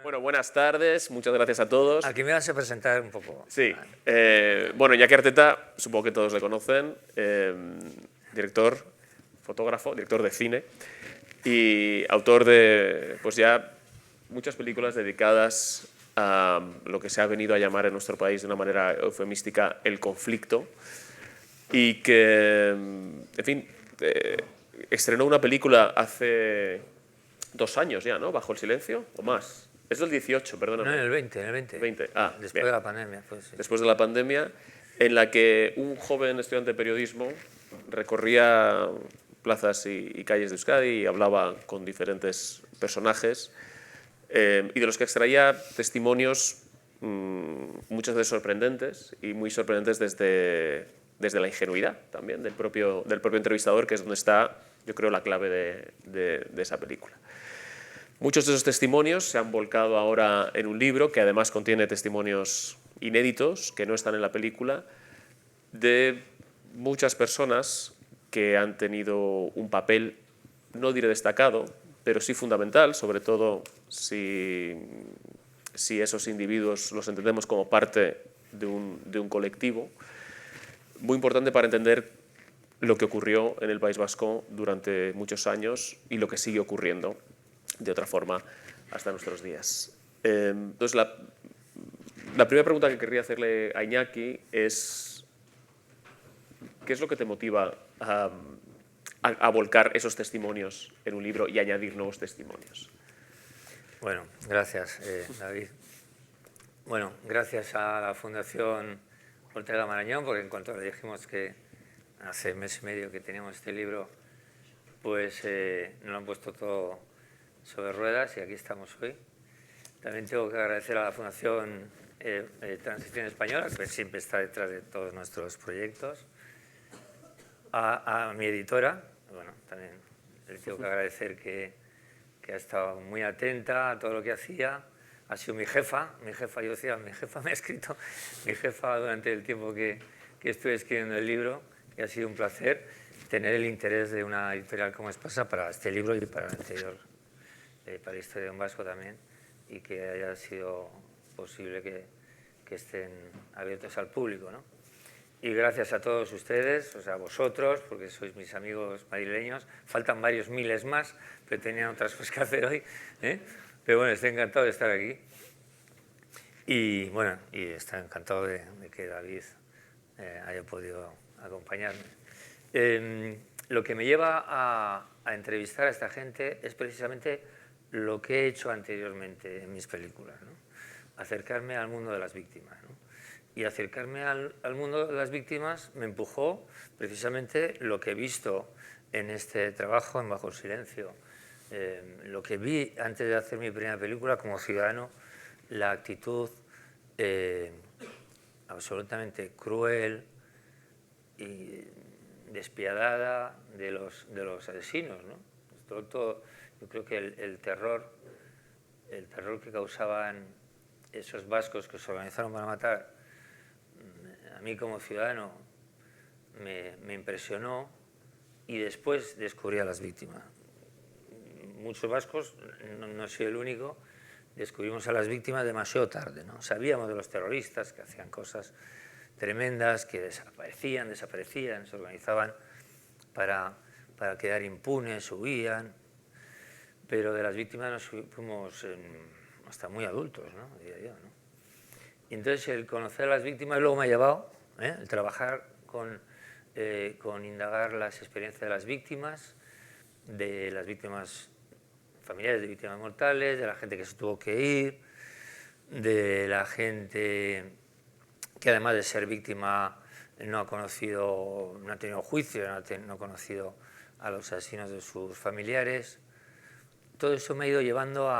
Bueno, buenas tardes, muchas gracias a todos. Aquí me vas a presentar un poco. Sí, bueno, Iñaki Arteta, supongo que todos le conocen, director, fotógrafo, director de cine y autor de, pues ya, muchas películas dedicadas a lo que se ha venido a llamar en nuestro país de una manera eufemística el conflicto y que, en fin, estrenó una película hace 2 años ya, ¿no? Bajo el silencio, o más. Es del 18, perdóname. No, en el 20. 20. Ah, después bien. de la pandemia. Pues, sí. Después de la pandemia, en la que un joven estudiante de periodismo recorría plazas y calles de Euskadi y hablaba con diferentes personajes y de los que extraía testimonios muchas veces sorprendentes y muy sorprendentes desde la ingenuidad también del propio entrevistador, que es donde está, yo creo, la clave de esa película. Muchos de esos testimonios se han volcado ahora en un libro que además contiene testimonios inéditos que no están en la película de muchas personas que han tenido un papel, no diré destacado, pero sí fundamental, sobre todo si esos individuos los entendemos como parte de un colectivo, muy importante para entender lo que ocurrió en el País Vasco durante muchos años y lo que sigue ocurriendo de otra forma hasta nuestros días. Entonces, la primera pregunta que querría hacerle a Iñaki es ¿qué es lo que te motiva a volcar esos testimonios en un libro y añadir nuevos testimonios? Bueno, gracias, David. Bueno, gracias a la Fundación Ortega Marañón, porque en cuanto le dijimos que hace mes y medio que teníamos este libro, pues nos lo han puesto todo sobre ruedas y aquí estamos hoy. También tengo que agradecer a la Fundación Transición Española, que siempre está detrás de todos nuestros proyectos, a mi editora, bueno, también le tengo que agradecer que ha estado muy atenta a todo lo que hacía. Ha sido mi jefa, yo decía, mi jefa me ha escrito, mi jefa durante el tiempo que estuve escribiendo el libro, y ha sido un placer tener el interés de una editorial como Espasa para este libro y para el anterior, para la historia de un vasco también, y que haya sido posible que estén abiertos al público, ¿no? Y gracias a todos ustedes, o sea, a vosotros, porque sois mis amigos madrileños. Faltan varios miles más, pero tenían otras cosas que hacer hoy, ¿eh? Pero bueno, estoy encantado de estar aquí. Y bueno, y estoy encantado de que David haya podido acompañarme. Lo que me lleva a entrevistar a esta gente es precisamente lo que he hecho anteriormente en mis películas, ¿no? Acercarme al mundo de las víctimas, ¿no? Y acercarme al mundo de las víctimas me empujó precisamente lo que he visto en este trabajo, en Bajo el Silencio, lo que vi antes de hacer mi primera película como ciudadano, la actitud absolutamente cruel y despiadada de los asesinos, ¿no? Todo, yo creo que el terror que causaban esos vascos que se organizaron para matar, a mí como ciudadano me impresionó, y después descubrí a las víctimas. Muchos vascos, no soy el único, descubrimos a las víctimas demasiado tarde, ¿no? Sabíamos de los terroristas que hacían cosas tremendas, que desaparecían, se organizaban para quedar impunes, huían, pero de las víctimas nos fuimos hasta muy adultos, ¿no? Diría yo, ¿no? Y entonces el conocer a las víctimas luego me ha llevado, el trabajar con indagar las experiencias de las víctimas familiares de víctimas mortales, de la gente que se tuvo que ir, de la gente que además de ser víctima no ha tenido juicio, no ha conocido a los asesinos de sus familiares. Todo eso me ha ido llevando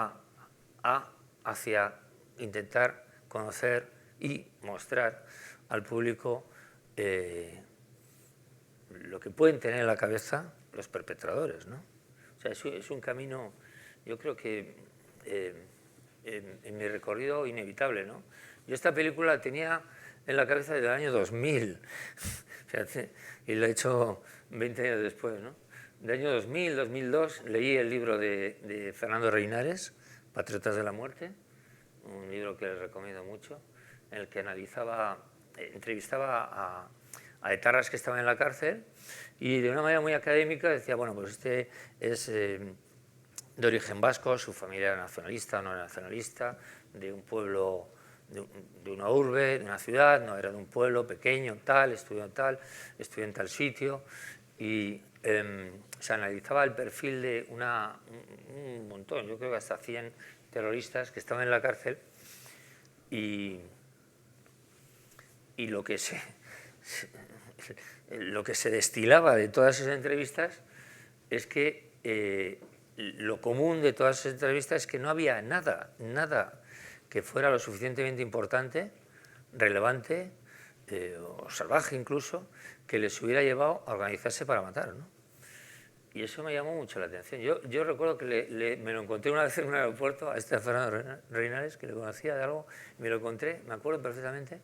hacia intentar conocer y mostrar al público lo que pueden tener en la cabeza los perpetradores, ¿no? O sea, es un camino, yo creo que en mi recorrido inevitable, ¿no? Yo esta película la tenía en la cabeza desde el año 2000, y lo he hecho 20 años después, ¿no? Del año 2000, 2002, leí el libro de Fernando Reinares, Patriotas de la Muerte, un libro que les recomiendo mucho, en el que entrevistaba a etarras que estaban en la cárcel y de una manera muy académica decía, bueno, pues este es de origen vasco, su familia era nacionalista o no era nacionalista, de un pueblo, de una urbe, de una ciudad, no era de un pueblo pequeño, estudió en tal sitio, y se analizaba el perfil de un montón, yo creo que hasta 100 terroristas que estaban en la cárcel, y lo que se destilaba de todas esas entrevistas es que lo común de todas esas entrevistas es que no había nada que fuera lo suficientemente importante, relevante o salvaje incluso, que les hubiera llevado a organizarse para matar, ¿no? Y eso me llamó mucho la atención. Yo recuerdo que me lo encontré una vez en un aeropuerto a Fernando Reinares, que le conocía de algo, me lo encontré, me acuerdo perfectamente,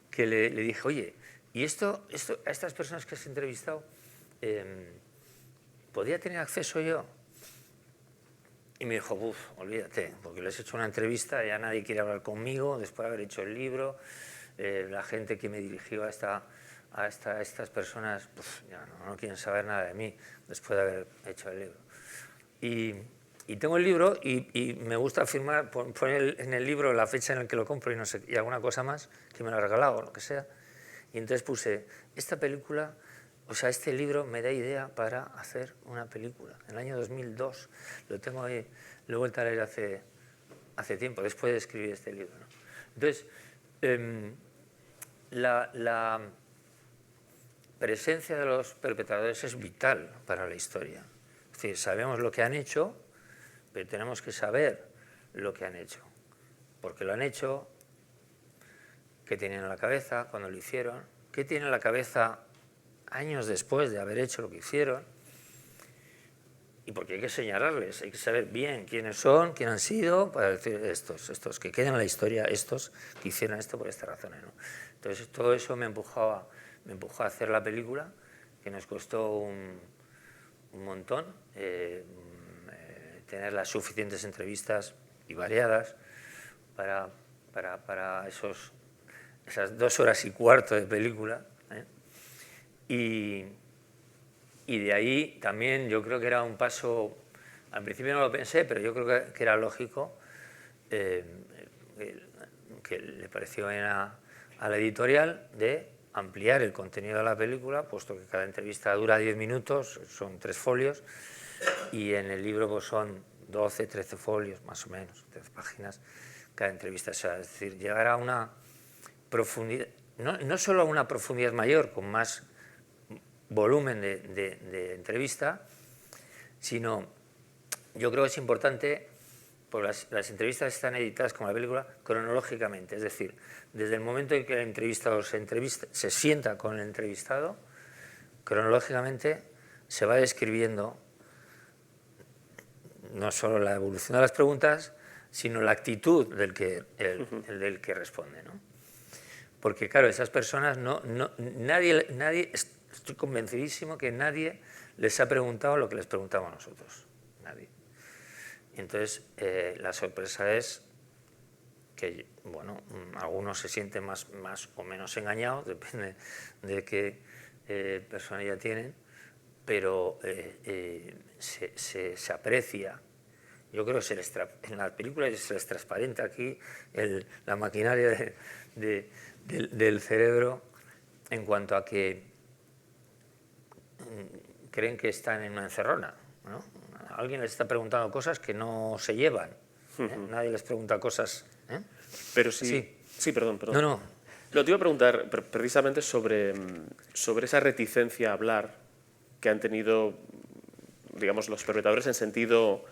que le dije, oye, ¿y esto a estas personas que has entrevistado, podría tener acceso yo? Y me dijo, olvídate, porque les he hecho una entrevista, ya nadie quiere hablar conmigo, después de haber hecho el libro, la gente que me dirigió a estas personas ya no quieren saber nada de mí después de haber hecho el libro. Y tengo el libro y me gusta afirmar, poner en el libro la fecha en la que lo compro y, no sé, y alguna cosa más, que me lo ha regalado o lo que sea. Y entonces puse, esta película, o sea, este libro me da idea para hacer una película. En el año 2002, lo tengo ahí, lo he vuelto a leer hace tiempo, después de escribir este libro, ¿no? Entonces, la presencia de los perpetradores es vital para la historia. Es decir, sabemos lo que han hecho, pero tenemos que saber lo que han hecho. Porque lo han hecho, qué tenían en la cabeza cuando lo hicieron, qué tienen en la cabeza años después de haber hecho lo que hicieron, y porque hay que señalarles, hay que saber bien quiénes son, quién han sido, para decir estos que queden en la historia, estos que hicieron esto por estas razones, ¿no? Entonces todo eso me empujó a hacer la película, que nos costó un montón, tener las suficientes entrevistas y variadas para esas 2 horas y cuarto de película, ¿eh? Y de ahí también yo creo que era un paso, al principio no lo pensé, pero yo creo que era lógico, que le pareció bien a la editorial, de ampliar el contenido de la película, puesto que cada entrevista dura 10 minutos, son 3 folios, y en el libro pues son 12, 13 folios, más o menos, 13 páginas cada entrevista. O sea, es decir, llegar a una profundidad, no solo a una profundidad mayor, con más volumen de entrevista, sino yo creo que es importante, pues las entrevistas están editadas como la película cronológicamente, es decir, desde el momento en que el entrevistador se sienta con el entrevistado, cronológicamente se va describiendo no solo la evolución de las preguntas, sino la actitud del que responde, ¿no? Porque claro, esas personas nadie, estoy convencidísimo que nadie les ha preguntado lo que les preguntamos nosotros, nadie. Entonces, la sorpresa es que, bueno, algunos se sienten más o menos engañados, depende de qué personalidad tienen, pero se aprecia. Yo creo que en la película se les transparenta aquí la maquinaria del cerebro, en cuanto a que creen que están en una encerrona, ¿no? Alguien les está preguntando cosas que no se llevan, ¿eh? Nadie les pregunta cosas, ¿eh? Pero sí, perdón. No. Lo te iba a preguntar precisamente sobre esa reticencia a hablar que han tenido, digamos, los perpetradores en sentido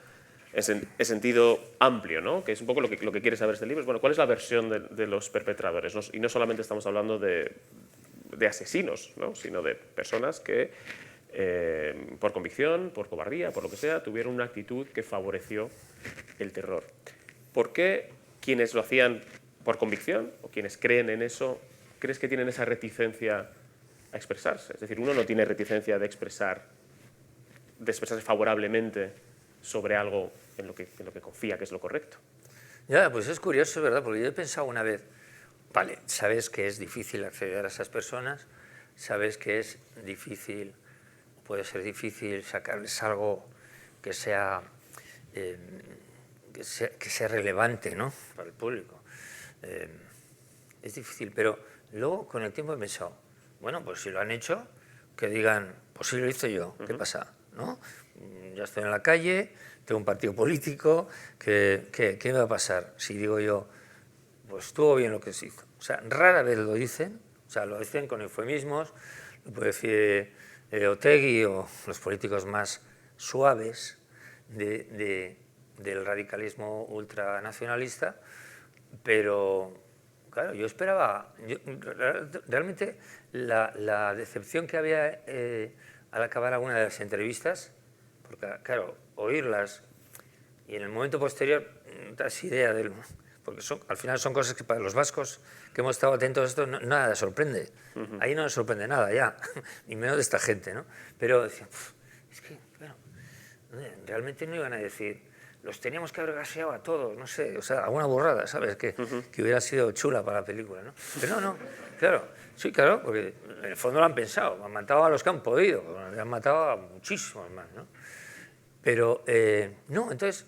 amplio, ¿no? Que es un poco lo que quiere saber este libro. Es, bueno, ¿cuál es la versión de los perpetradores? Y no solamente estamos hablando de asesinos, ¿no? Sino de personas que, por convicción, por cobardía, por lo que sea, tuvieron una actitud que favoreció el terror. ¿Por qué quienes lo hacían por convicción, o quienes creen en eso, crees que tienen esa reticencia a expresarse? Es decir, uno no tiene reticencia de expresarse favorablemente sobre algo en lo que confía que es lo correcto. Ya, pues es curioso, ¿verdad? Porque yo he pensado una vez, vale, sabes que es difícil acceder a esas personas, sabes que es difícil, puede ser difícil sacarles algo que sea, eh, que sea relevante, ¿no?, para el público. Es difícil, pero luego con el tiempo he pensado, bueno, pues si lo han hecho, que digan, pues sí lo hice yo, ¿qué pasa? ¿No? Ya estoy en la calle, tengo un partido político, ¿qué me va a pasar si digo yo, pues estuvo bien lo que se hizo? O sea, rara vez lo dicen, o sea, lo dicen con eufemismos, lo puede decir Otegi o los políticos más suaves del radicalismo ultranacionalista, pero claro, yo esperaba, realmente la decepción que había al acabar alguna de las entrevistas, porque claro, oírlas y en el momento posterior no das idea del... Porque al final son cosas que para los vascos que hemos estado atentos a esto nada sorprende. Ahí no nos sorprende nada ya, ni menos de esta gente, ¿no? Pero decían, es que, claro, realmente no iban a decir, los teníamos que haber gaseado a todos, no sé, o sea, alguna borrada, ¿sabes? Que hubiera sido chula para la película, ¿no? Pero no, claro, sí, claro, porque en el fondo lo han pensado, han matado a los que han podido, han matado a muchísimos más, ¿no? Pero, no, entonces,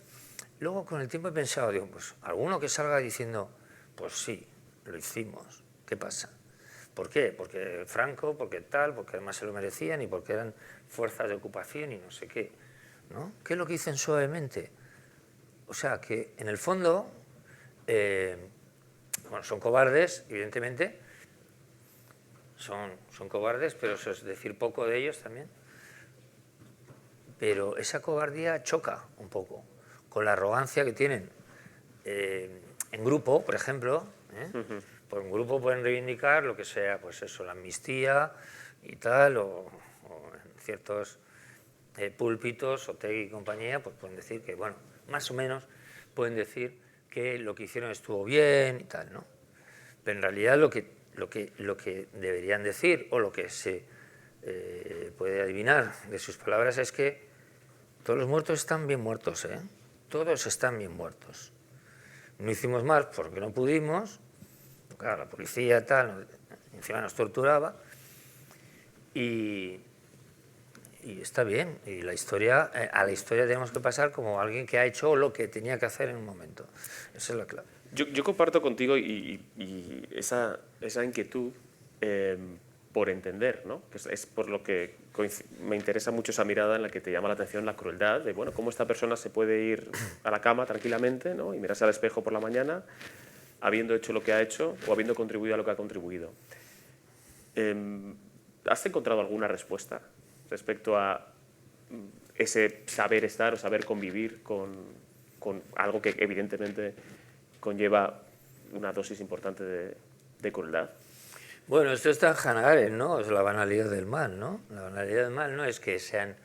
luego con el tiempo he pensado, digo, pues alguno que salga diciendo, pues sí, lo hicimos, ¿qué pasa? ¿Por qué? Porque Franco, porque tal, porque además se lo merecían y porque eran fuerzas de ocupación y no sé qué, ¿no? ¿Qué es lo que dicen suavemente? O sea, que en el fondo, bueno, son cobardes, evidentemente, son cobardes, pero eso es decir poco de ellos también. Pero esa cobardía choca un poco con la arrogancia que tienen en grupo, por ejemplo. Por un grupo pueden reivindicar lo que sea, pues eso, la amnistía y tal, o en ciertos púlpitos, Otegi y compañía, pues pueden decir que, bueno, más o menos pueden decir que lo que hicieron estuvo bien y tal, ¿no? Pero en realidad lo que deberían decir, o lo que se puede adivinar de sus palabras, es que todos los muertos están bien muertos, ¿eh? Todos están bien muertos. No hicimos más porque no pudimos, claro, la policía tal, encima nos torturaba, y está bien, y la historia, a la historia tenemos que pasar como alguien que ha hecho lo que tenía que hacer en un momento. Esa es la clave. Yo comparto contigo y esa inquietud por entender, ¿no? Es por lo que me interesa mucho esa mirada en la que te llama la atención la crueldad de, bueno, cómo esta persona se puede ir a la cama tranquilamente, ¿no?, y mirarse al espejo por la mañana habiendo hecho lo que ha hecho o habiendo contribuido a lo que ha contribuido. ¿Has encontrado alguna respuesta respecto a ese saber estar o saber convivir con algo que evidentemente conlleva una dosis importante de crueldad? Bueno, esto está en Hannah Arendt, ¿no? Es la banalidad del mal, ¿no? La banalidad del mal no es que sean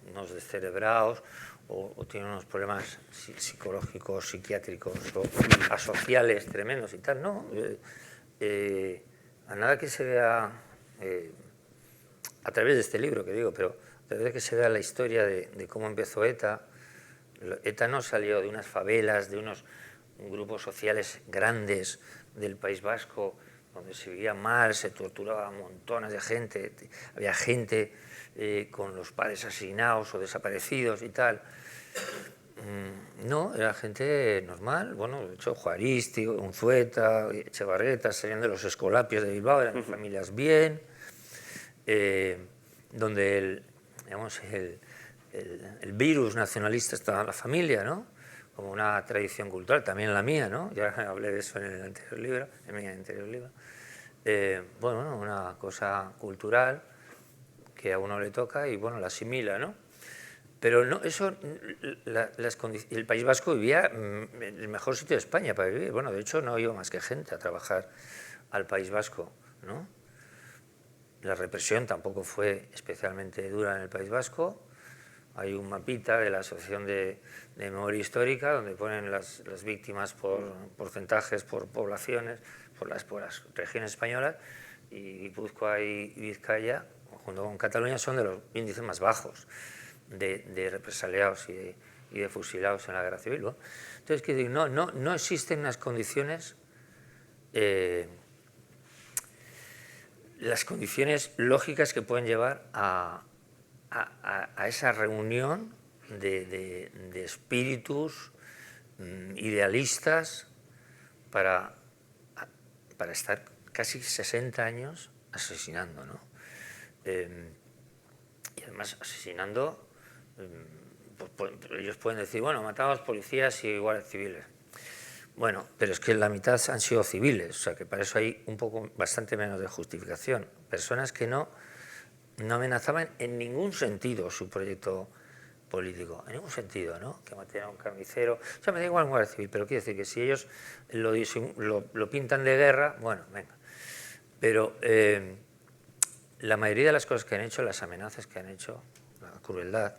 unos descerebrados o tienen unos problemas psicológicos, psiquiátricos o asociales tremendos y tal, no. A nada que se vea, a través de este libro que digo, pero a través de que se vea la historia de cómo empezó ETA, ETA no salió de unas favelas, de unos grupos sociales grandes del País Vasco, donde se vivía mal, se torturaba a montones de gente, había gente con los padres asesinados o desaparecidos y tal. No, era gente normal, bueno, de hecho Juaristi, Unzueta, Echevarreta, salían de los Escolapios de Bilbao, eran familias bien, donde el virus nacionalista estaba en la familia, ¿no? Como una tradición cultural, también la mía, ¿no? Ya hablé de eso en el anterior libro, en mi anterior libro. Bueno, una cosa cultural que a uno le toca y, bueno, la asimila, ¿no? Pero no, eso, el País Vasco vivía el mejor sitio de España para vivir. Bueno, de hecho, no iba más que gente a trabajar al País Vasco, ¿no? La represión tampoco fue especialmente dura en el País Vasco. Hay un mapita de la Asociación de Memoria Histórica donde ponen las víctimas por porcentajes, por poblaciones, por las regiones españolas, y Guipúzcoa y Vizcaya, junto con Cataluña, son de los índices más bajos de represaliados y y de fusilados en la guerra civil, ¿no? Entonces, que no existen unas condiciones, las condiciones lógicas que pueden llevar a esa reunión de espíritus idealistas para estar casi 60 años asesinando, ¿no? Y además asesinando, pues ellos pueden decir, bueno, matamos policías y guardias civiles. Bueno, pero es que la mitad han sido civiles, o sea que para eso hay bastante menos de justificación. Personas que no amenazaban en ningún sentido su proyecto político, en ningún sentido, ¿no? Que maten a un carnicero, o sea, me da igual un guardia civil, pero quiero decir que si ellos lo pintan de guerra, bueno, venga. Pero la mayoría de las cosas que han hecho, las amenazas que han hecho, la crueldad,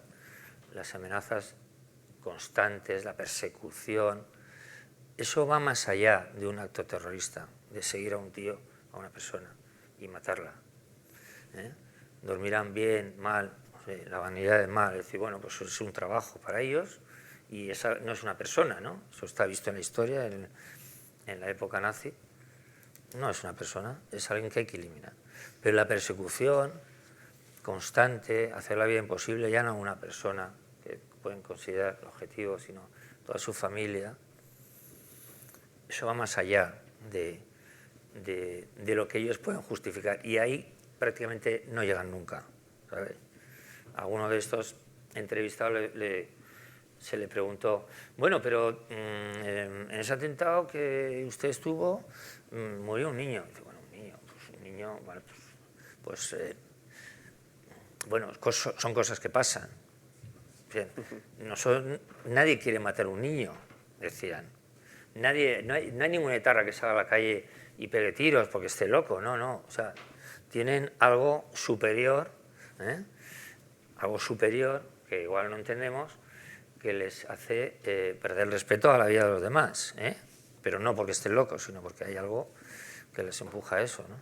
las amenazas constantes, la persecución, eso va más allá de un acto terrorista, de seguir a un tío, a una persona y matarla. Dormirán bien, mal, la vanidad del mal, es decir, bueno, pues es un trabajo para ellos y esa no es una persona, ¿no? Eso está visto en la historia, en la época nazi. No es una persona, es alguien que hay que eliminar. Pero la persecución constante, hacer la vida imposible, ya no a una persona que pueden considerar el objetivo, sino toda su familia, eso va más allá de lo que ellos pueden justificar. Y ahí prácticamente no llegan nunca, ¿sabes? Alguno de estos entrevistados se le preguntó, bueno, pero en ese atentado que usted estuvo, murió un niño. Dice, bueno, un niño, bueno, bueno, son cosas que pasan. Bien, nadie quiere matar a un niño, decían. No hay ninguna etarra que salga a la calle y pegue tiros porque esté loco, no. O sea, tienen algo superior, algo superior, que igual no entendemos, que les hace perder el respeto a la vida de los demás, pero no porque estén locos, sino porque hay algo que les empuja a eso, ¿no?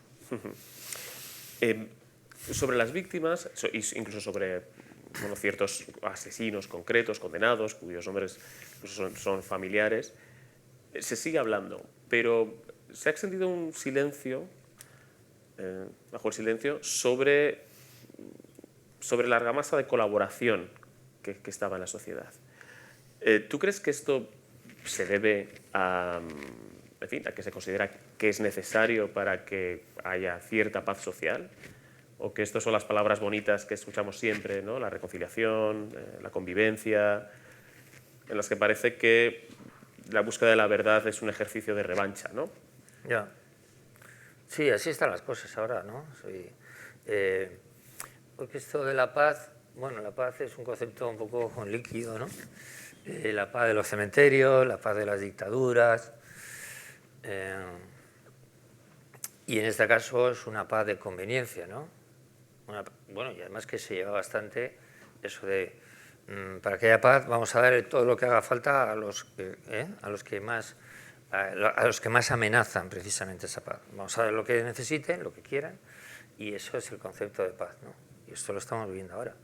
Sobre las víctimas, incluso sobre ciertos asesinos concretos, condenados, cuyos nombres son familiares, se sigue hablando, pero se ha extendido un silencio, bajo el silencio, sobre la argamasa de colaboración que estaba en la sociedad. ¿Tú crees que esto se debe a que se considera que es necesario para que haya cierta paz social? ¿O que estas son las palabras bonitas que escuchamos siempre, ¿no? La reconciliación, la convivencia, en las que parece que la búsqueda de la verdad es un ejercicio de revancha, ¿no? Ya. Sí, así están las cosas ahora, ¿no? Porque esto de la paz, bueno, la paz es un concepto un poco líquido, ¿no? La paz de los cementerios, la paz de las dictaduras, y en este caso es una paz de conveniencia, ¿no? Bueno, y además que se lleva bastante eso de, para que haya paz vamos a dar todo lo que haga falta a los que más amenazan precisamente esa paz. Vamos a dar lo que necesiten, lo que quieran, y eso es el concepto de paz, ¿no? Y esto lo estamos viviendo ahora.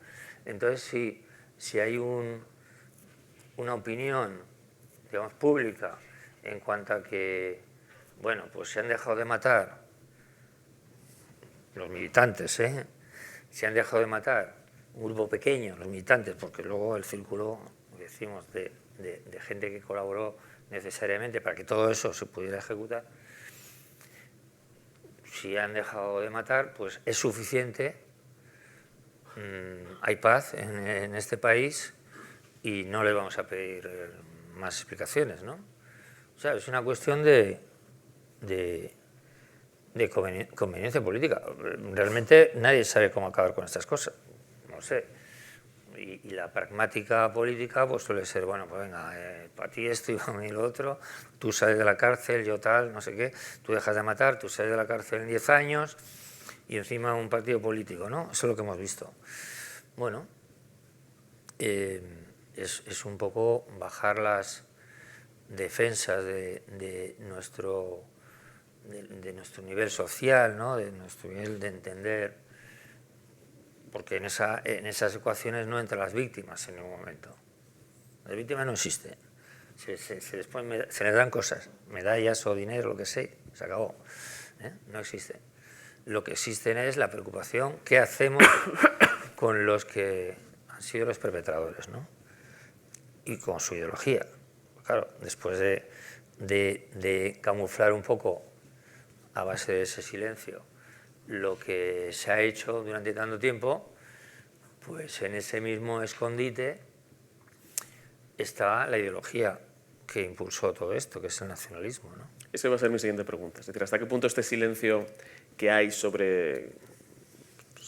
Entonces, si hay una opinión, digamos, pública en cuanto a que, bueno, pues se han dejado de matar los militantes, se han dejado de matar un grupo pequeño, los militantes, porque luego el círculo, decimos, de gente que colaboró necesariamente para que todo eso se pudiera ejecutar, si han dejado de matar, pues es suficiente, hay paz en este país y no le vamos a pedir más explicaciones, ¿no? O sea, es una cuestión de conveniencia política. Realmente nadie sabe cómo acabar con estas cosas, no sé. Y la pragmática política pues suele ser, bueno, pues venga, para ti esto y para mí lo otro, tú sales de la cárcel, yo tal, no sé qué, tú dejas de matar, tú sales de la cárcel en 10 años y encima un partido político, ¿no? Eso es lo que hemos visto. Bueno, es un poco bajar las defensas de nuestro nivel social, ¿no? De nuestro nivel de entender, porque en esas ecuaciones no entran las víctimas en ningún momento. Las víctimas no existen. Se les dan cosas, medallas o dinero, lo que sea, se acabó. No existen. Lo que existen es la preocupación, ¿qué hacemos con los que han sido los perpetradores, ¿no? Y con su ideología. Claro, después de camuflar un poco a base de ese silencio lo que se ha hecho durante tanto tiempo, pues en ese mismo escondite está la ideología que impulsó todo esto, que es el nacionalismo, ¿no? Esa va a ser mi siguiente pregunta. Es decir, ¿hasta qué punto este silencio que hay sobre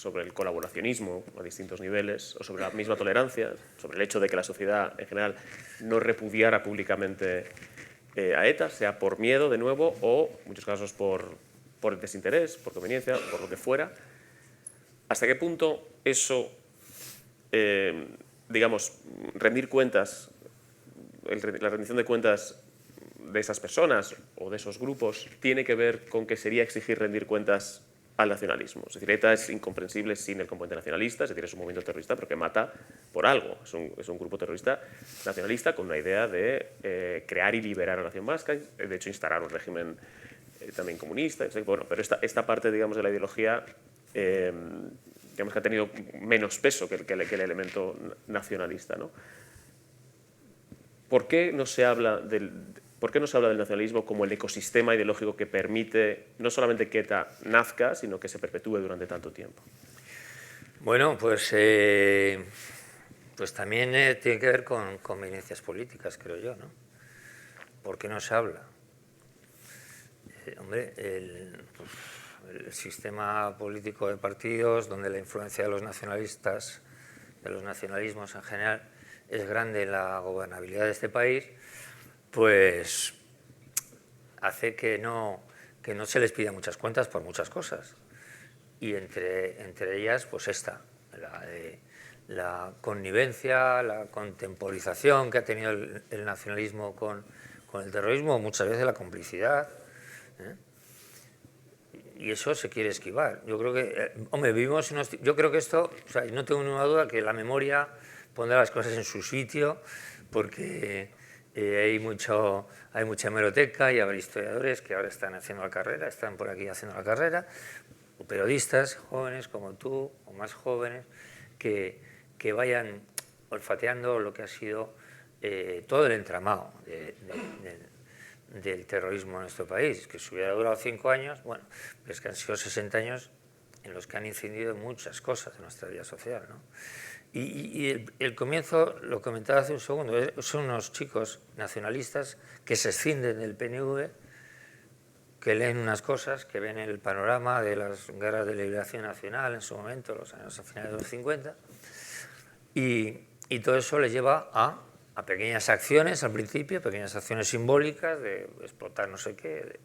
el colaboracionismo a distintos niveles, o sobre la misma tolerancia, sobre el hecho de que la sociedad en general no repudiara públicamente a ETA, sea por miedo, de nuevo, o en muchos casos por desinterés, por conveniencia, por lo que fuera? ¿Hasta qué punto eso, digamos, rendir cuentas, la rendición de cuentas de esas personas o de esos grupos tiene que ver con que sería exigir rendir cuentas al nacionalismo? Es decir, ETA es incomprensible sin el componente nacionalista, es decir, es un movimiento terrorista pero que mata por algo, es un grupo terrorista nacionalista con una idea de crear y liberar a la nación vasca, de hecho instalar un régimen también comunista, bueno, pero esta parte, digamos, de la ideología digamos que ha tenido menos peso que el elemento nacionalista, ¿no? ¿Por qué no se habla del nacionalismo como el ecosistema ideológico que permite no solamente que ETA nazca, sino que se perpetúe durante tanto tiempo? Bueno, pues también tiene que ver con conveniencias políticas, creo yo, ¿no? ¿Por qué no se habla? Hombre, el sistema político de partidos, donde la influencia de los nacionalistas, de los nacionalismos en general, es grande en la gobernabilidad de este país, pues hace que no se les pida muchas cuentas por muchas cosas. Y entre ellas, pues esta, la connivencia, la contemporización que ha tenido el nacionalismo con el terrorismo, muchas veces la complicidad, y eso se quiere esquivar. Yo creo que, hombre, vivimos yo creo que esto, o sea, no tengo ninguna duda que la memoria pondrá las cosas en su sitio, porque hay mucha hemeroteca y habrá historiadores que ahora están haciendo la carrera, están por aquí haciendo la carrera, o periodistas jóvenes como tú, o más jóvenes, que vayan olfateando lo que ha sido todo el entramado del terrorismo en nuestro país, que si hubiera durado 5 años, bueno, pues que han sido 60 años en los que han incidido en muchas cosas de nuestra vida social, ¿no? Y el comienzo, lo comentaba hace un segundo, son unos chicos nacionalistas que se escinden del PNV, que leen unas cosas, que ven el panorama de las guerras de liberación nacional en su momento, los años a finales de los 50, y todo eso les lleva a pequeñas acciones al principio, pequeñas acciones simbólicas de explotar no sé qué,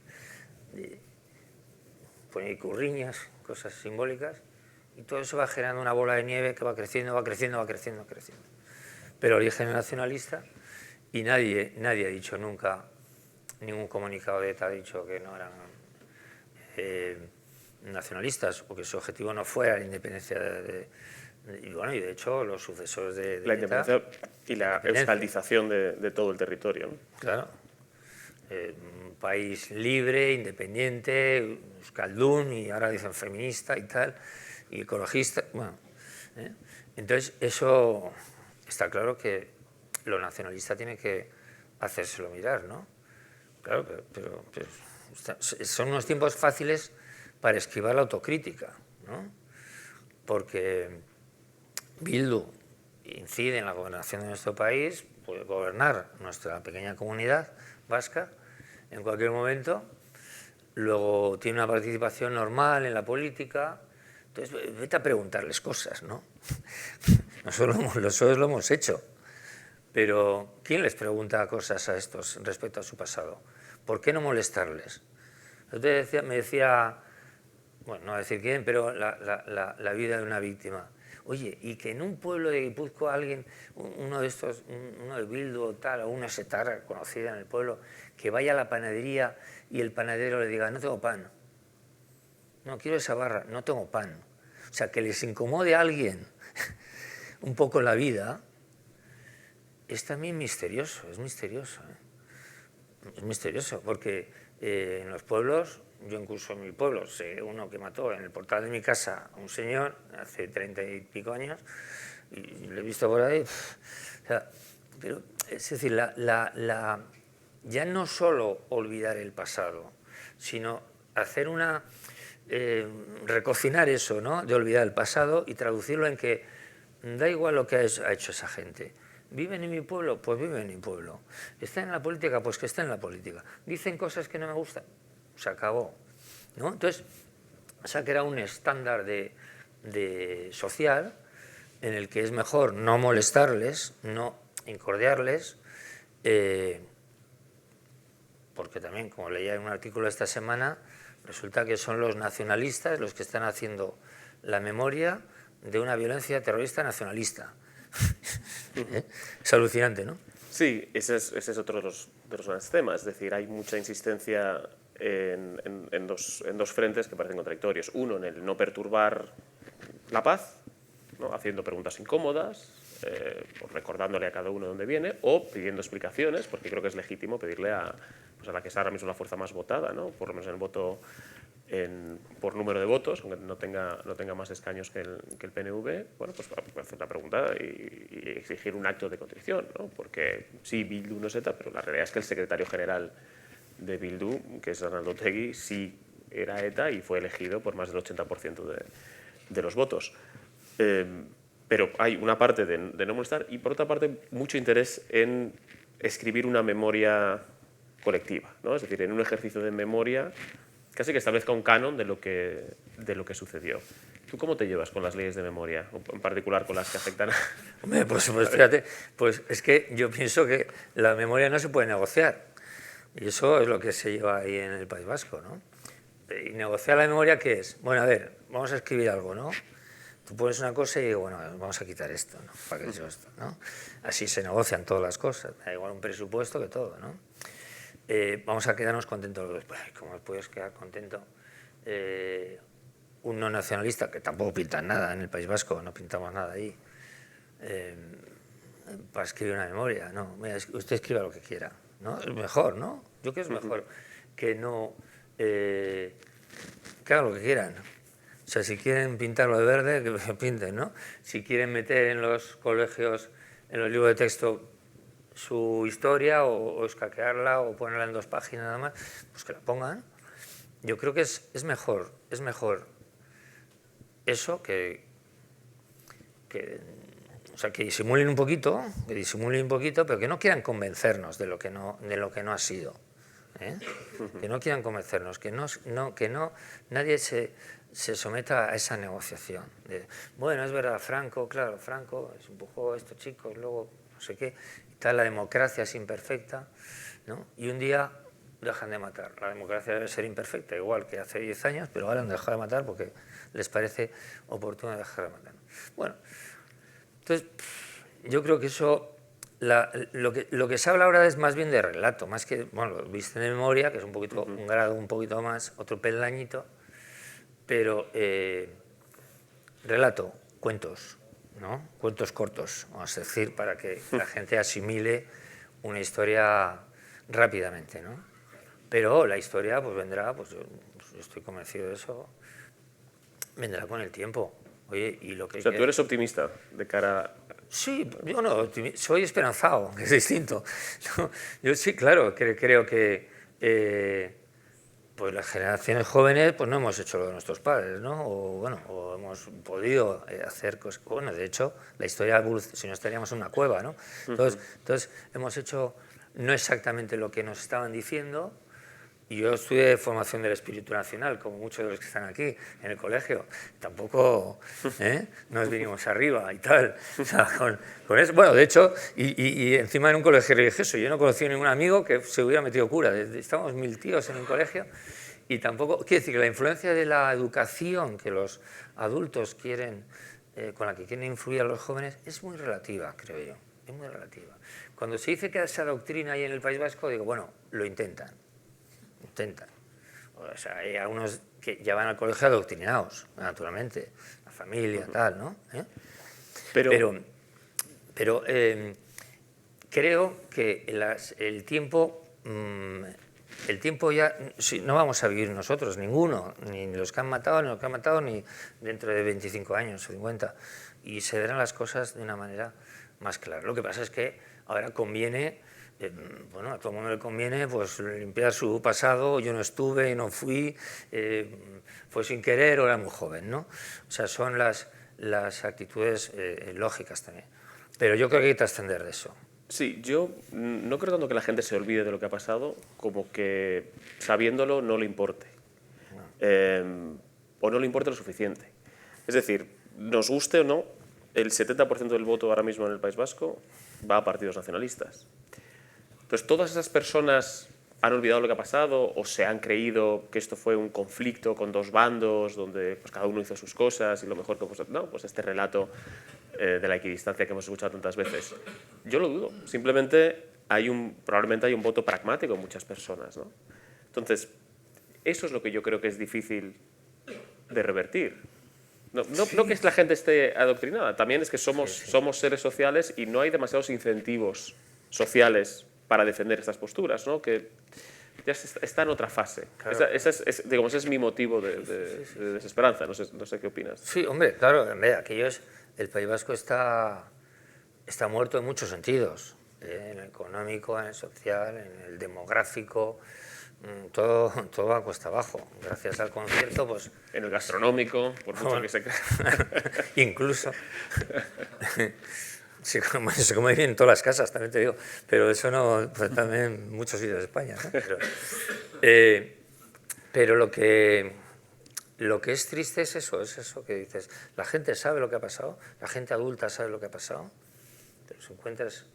de poner icurriñas, cosas simbólicas, y todo eso va generando una bola de nieve que va creciendo, va creciendo, va creciendo, va creciendo. Pero origen nacionalista, y nadie ha dicho nunca, ningún comunicado de ETA ha dicho que no eran nacionalistas o que su objetivo no fuera la independencia y bueno, y de hecho los sucesores de la independencia y la euskaldización de todo el territorio, ¿no? Claro. Un país libre, independiente, euskaldun, y ahora dicen feminista y tal, y ecologista, bueno. Entonces, eso está claro que lo nacionalista tiene que hacérselo mirar, ¿no? Claro, pero son unos tiempos fáciles para esquivar la autocrítica, ¿no? Porque Bildu incide en la gobernación de nuestro país, puede gobernar nuestra pequeña comunidad vasca en cualquier momento, luego tiene una participación normal en la política, entonces vete a preguntarles cosas, ¿no? Nosotros lo hemos hecho, pero ¿quién les pregunta cosas a estos respecto a su pasado? ¿Por qué no molestarles? Entonces me decía, bueno, no voy a decir quién, pero la vida de una víctima. Oye, y que en un pueblo de Guipúzcoa alguien, uno de Bildu o tal, o una setarra conocida en el pueblo, que vaya a la panadería y el panadero le diga, no tengo pan. No, quiero esa barra, no tengo pan. O sea, que les incomode a alguien un poco la vida, es también misterioso, es misterioso. Es misterioso, porque en los pueblos, yo incluso en mi pueblo, sé uno que mató en el portal de mi casa a un señor hace 30 y pico años, y lo he visto por ahí. O sea, pero, es decir, ya no solo olvidar el pasado, sino hacer recocinar eso, ¿no? De olvidar el pasado y traducirlo en que da igual lo que ha hecho esa gente. ¿Viven en mi pueblo? Pues viven en mi pueblo. ¿Están en la política? Pues que estén en la política. ¿Dicen cosas que no me gustan? Se acabó, ¿no? Entonces, se ha creado un estándar de social en el que es mejor no molestarles, no incordiarles, porque también, como leía en un artículo esta semana, resulta que son los nacionalistas los que están haciendo la memoria de una violencia terrorista nacionalista. Es alucinante, ¿no? Sí, ese es otro de los grandes temas. Es decir, hay mucha insistencia en dos frentes que parecen contradictorios. Uno, en el no perturbar la paz, ¿no? Haciendo preguntas incómodas, recordándole a cada uno de dónde viene, o pidiendo explicaciones, porque creo que es legítimo pedirle a la que es ahora mismo la fuerza más votada, ¿no? Por lo menos en el voto por número de votos, aunque no tenga más escaños que el PNV, bueno, pues hacer una pregunta y exigir un acto de contrición, ¿no? Porque sí, Bildu no es ETA, pero la realidad es que el secretario general de Bildu, que es Arnaldo Otegi, sí era ETA y fue elegido por más del 80% de los votos. Pero hay una parte de no molestar y por otra parte mucho interés en escribir una memoria colectiva, ¿no? Es decir, en un ejercicio de memoria casi que establezca un canon de lo que sucedió. ¿Tú cómo te llevas con las leyes de memoria, en particular con las que afectan a... Hombre, pues fíjate, pues es que yo pienso que la memoria no se puede negociar. Y eso es lo que se lleva ahí en el País Vasco, ¿no? Y negociar la memoria, ¿qué es? Bueno, a ver, vamos a escribir algo, ¿no? Tú pones una cosa y digo, bueno, vamos a quitar esto, ¿no? ¿Para qué he hecho esto, no? Así se negocian todas las cosas, da igual un presupuesto que todo, ¿no? Vamos a quedarnos contentos. ¿Cómo puedes quedar contento? Un no nacionalista, que tampoco pintan nada en el País Vasco, no pintamos nada ahí, para escribir una memoria, no, mira, usted escriba lo que quiera, ¿no? Es mejor, ¿no? Yo creo que es mejor que no, que hagan lo que quieran. O sea, si quieren pintarlo de verde, que lo pinten, ¿no? Si quieren meter en los colegios, en los libros de texto, su historia o escaquearla o ponerla en 2 páginas nada más, pues que la pongan. Yo creo que es mejor eso o sea, que disimulen un poquito, pero que no quieran convencernos de lo que no ha sido, ¿eh? Que no quieran convencernos, que nadie se someta a esa negociación. Bueno, es verdad, Franco se empujó a estos chicos, luego no sé qué, y tal, la democracia es imperfecta, ¿no? Y un día dejan de matar. La democracia debe ser imperfecta, igual que hace 10 años, pero ahora han dejado de matar porque les parece oportuno dejar de matar. Bueno, entonces yo creo que eso, lo que se habla ahora es más bien de relato, más que, bueno, lo viste de memoria, que es un grado un poquito más, otro peldañito, pero relato, cuentos, ¿no? Cuentos cortos, vamos a decir, para que la gente asimile una historia rápidamente, ¿no? Pero la historia pues vendrá, pues yo estoy convencido de eso, vendrá con el tiempo. Oye, y lo que... O sea, tú eres optimista de cara... Sí, yo no, soy esperanzado, que es distinto. Yo sí, claro, creo que pues las generaciones jóvenes pues no hemos hecho lo de nuestros padres, ¿no? O hemos podido hacer cosas. Bueno, de hecho, la historia evoluciona, si no estaríamos en una cueva, ¿no? Entonces hemos hecho no exactamente lo que nos estaban diciendo. Y yo estudié formación del espíritu nacional, como muchos de los que están aquí en el colegio. Tampoco nos vinimos arriba y tal. O sea, con eso. Bueno, de hecho, y encima en un colegio religioso, yo no conocí a ningún amigo que se hubiera metido cura. Estábamos 1000 tíos en un colegio y tampoco... Quiere decir que la influencia de la educación que los adultos quieren, con la que quieren influir a los jóvenes, es muy relativa, creo yo. Es muy relativa. Cuando se dice que esa doctrina hay en el País Vasco, digo, bueno, lo intentan. O sea, hay algunos que ya van al colegio adoctrinados, naturalmente, la familia, tal, ¿no? Pero creo que el tiempo ya, no vamos a vivir nosotros, ninguno, ni los que han matado, ni los que han matado, ni dentro de 25 años o 50, y se verán las cosas de una manera más clara. Lo que pasa es que ahora conviene, bueno, a todo el mundo le conviene pues limpiar su pasado, yo no estuve, no fui, fue sin querer o era muy joven, ¿no? O sea, son las actitudes lógicas también. Pero yo creo que hay que trascender de eso. Sí, yo no creo tanto que la gente se olvide de lo que ha pasado como que sabiéndolo no le importe. O no le importe lo suficiente. Es decir, nos guste o no, el 70% del voto ahora mismo en el País Vasco va a partidos nacionalistas. Entonces, todas esas personas han olvidado lo que ha pasado o se han creído que esto fue un conflicto con dos bandos donde pues, cada uno hizo sus cosas y lo mejor que no, pues este relato de la equidistancia que hemos escuchado tantas veces. Yo lo dudo. Simplemente probablemente hay un voto pragmático en muchas personas, ¿no? Entonces, eso es lo que yo creo que es difícil de revertir. No que la gente esté adoctrinada, también es que somos seres sociales y no hay demasiados incentivos sociales para defender estas posturas, ¿no? Que ya está en otra fase. Claro. Ese es mi motivo de desesperanza. No sé qué opinas. Sí, hombre, claro, el País Vasco está muerto en muchos sentidos, en el económico, en el social, en el demográfico, todo va a cuesta abajo. Gracias al concierto, pues... En el gastronómico, por mucho que se crea. Incluso. Se come bien en todas las casas, también te digo, pero eso no, pues también en muchos sitios de España, ¿no? Pero lo que es triste es eso que dices, la gente sabe lo que ha pasado, la gente adulta sabe lo que ha pasado, te los encuentras,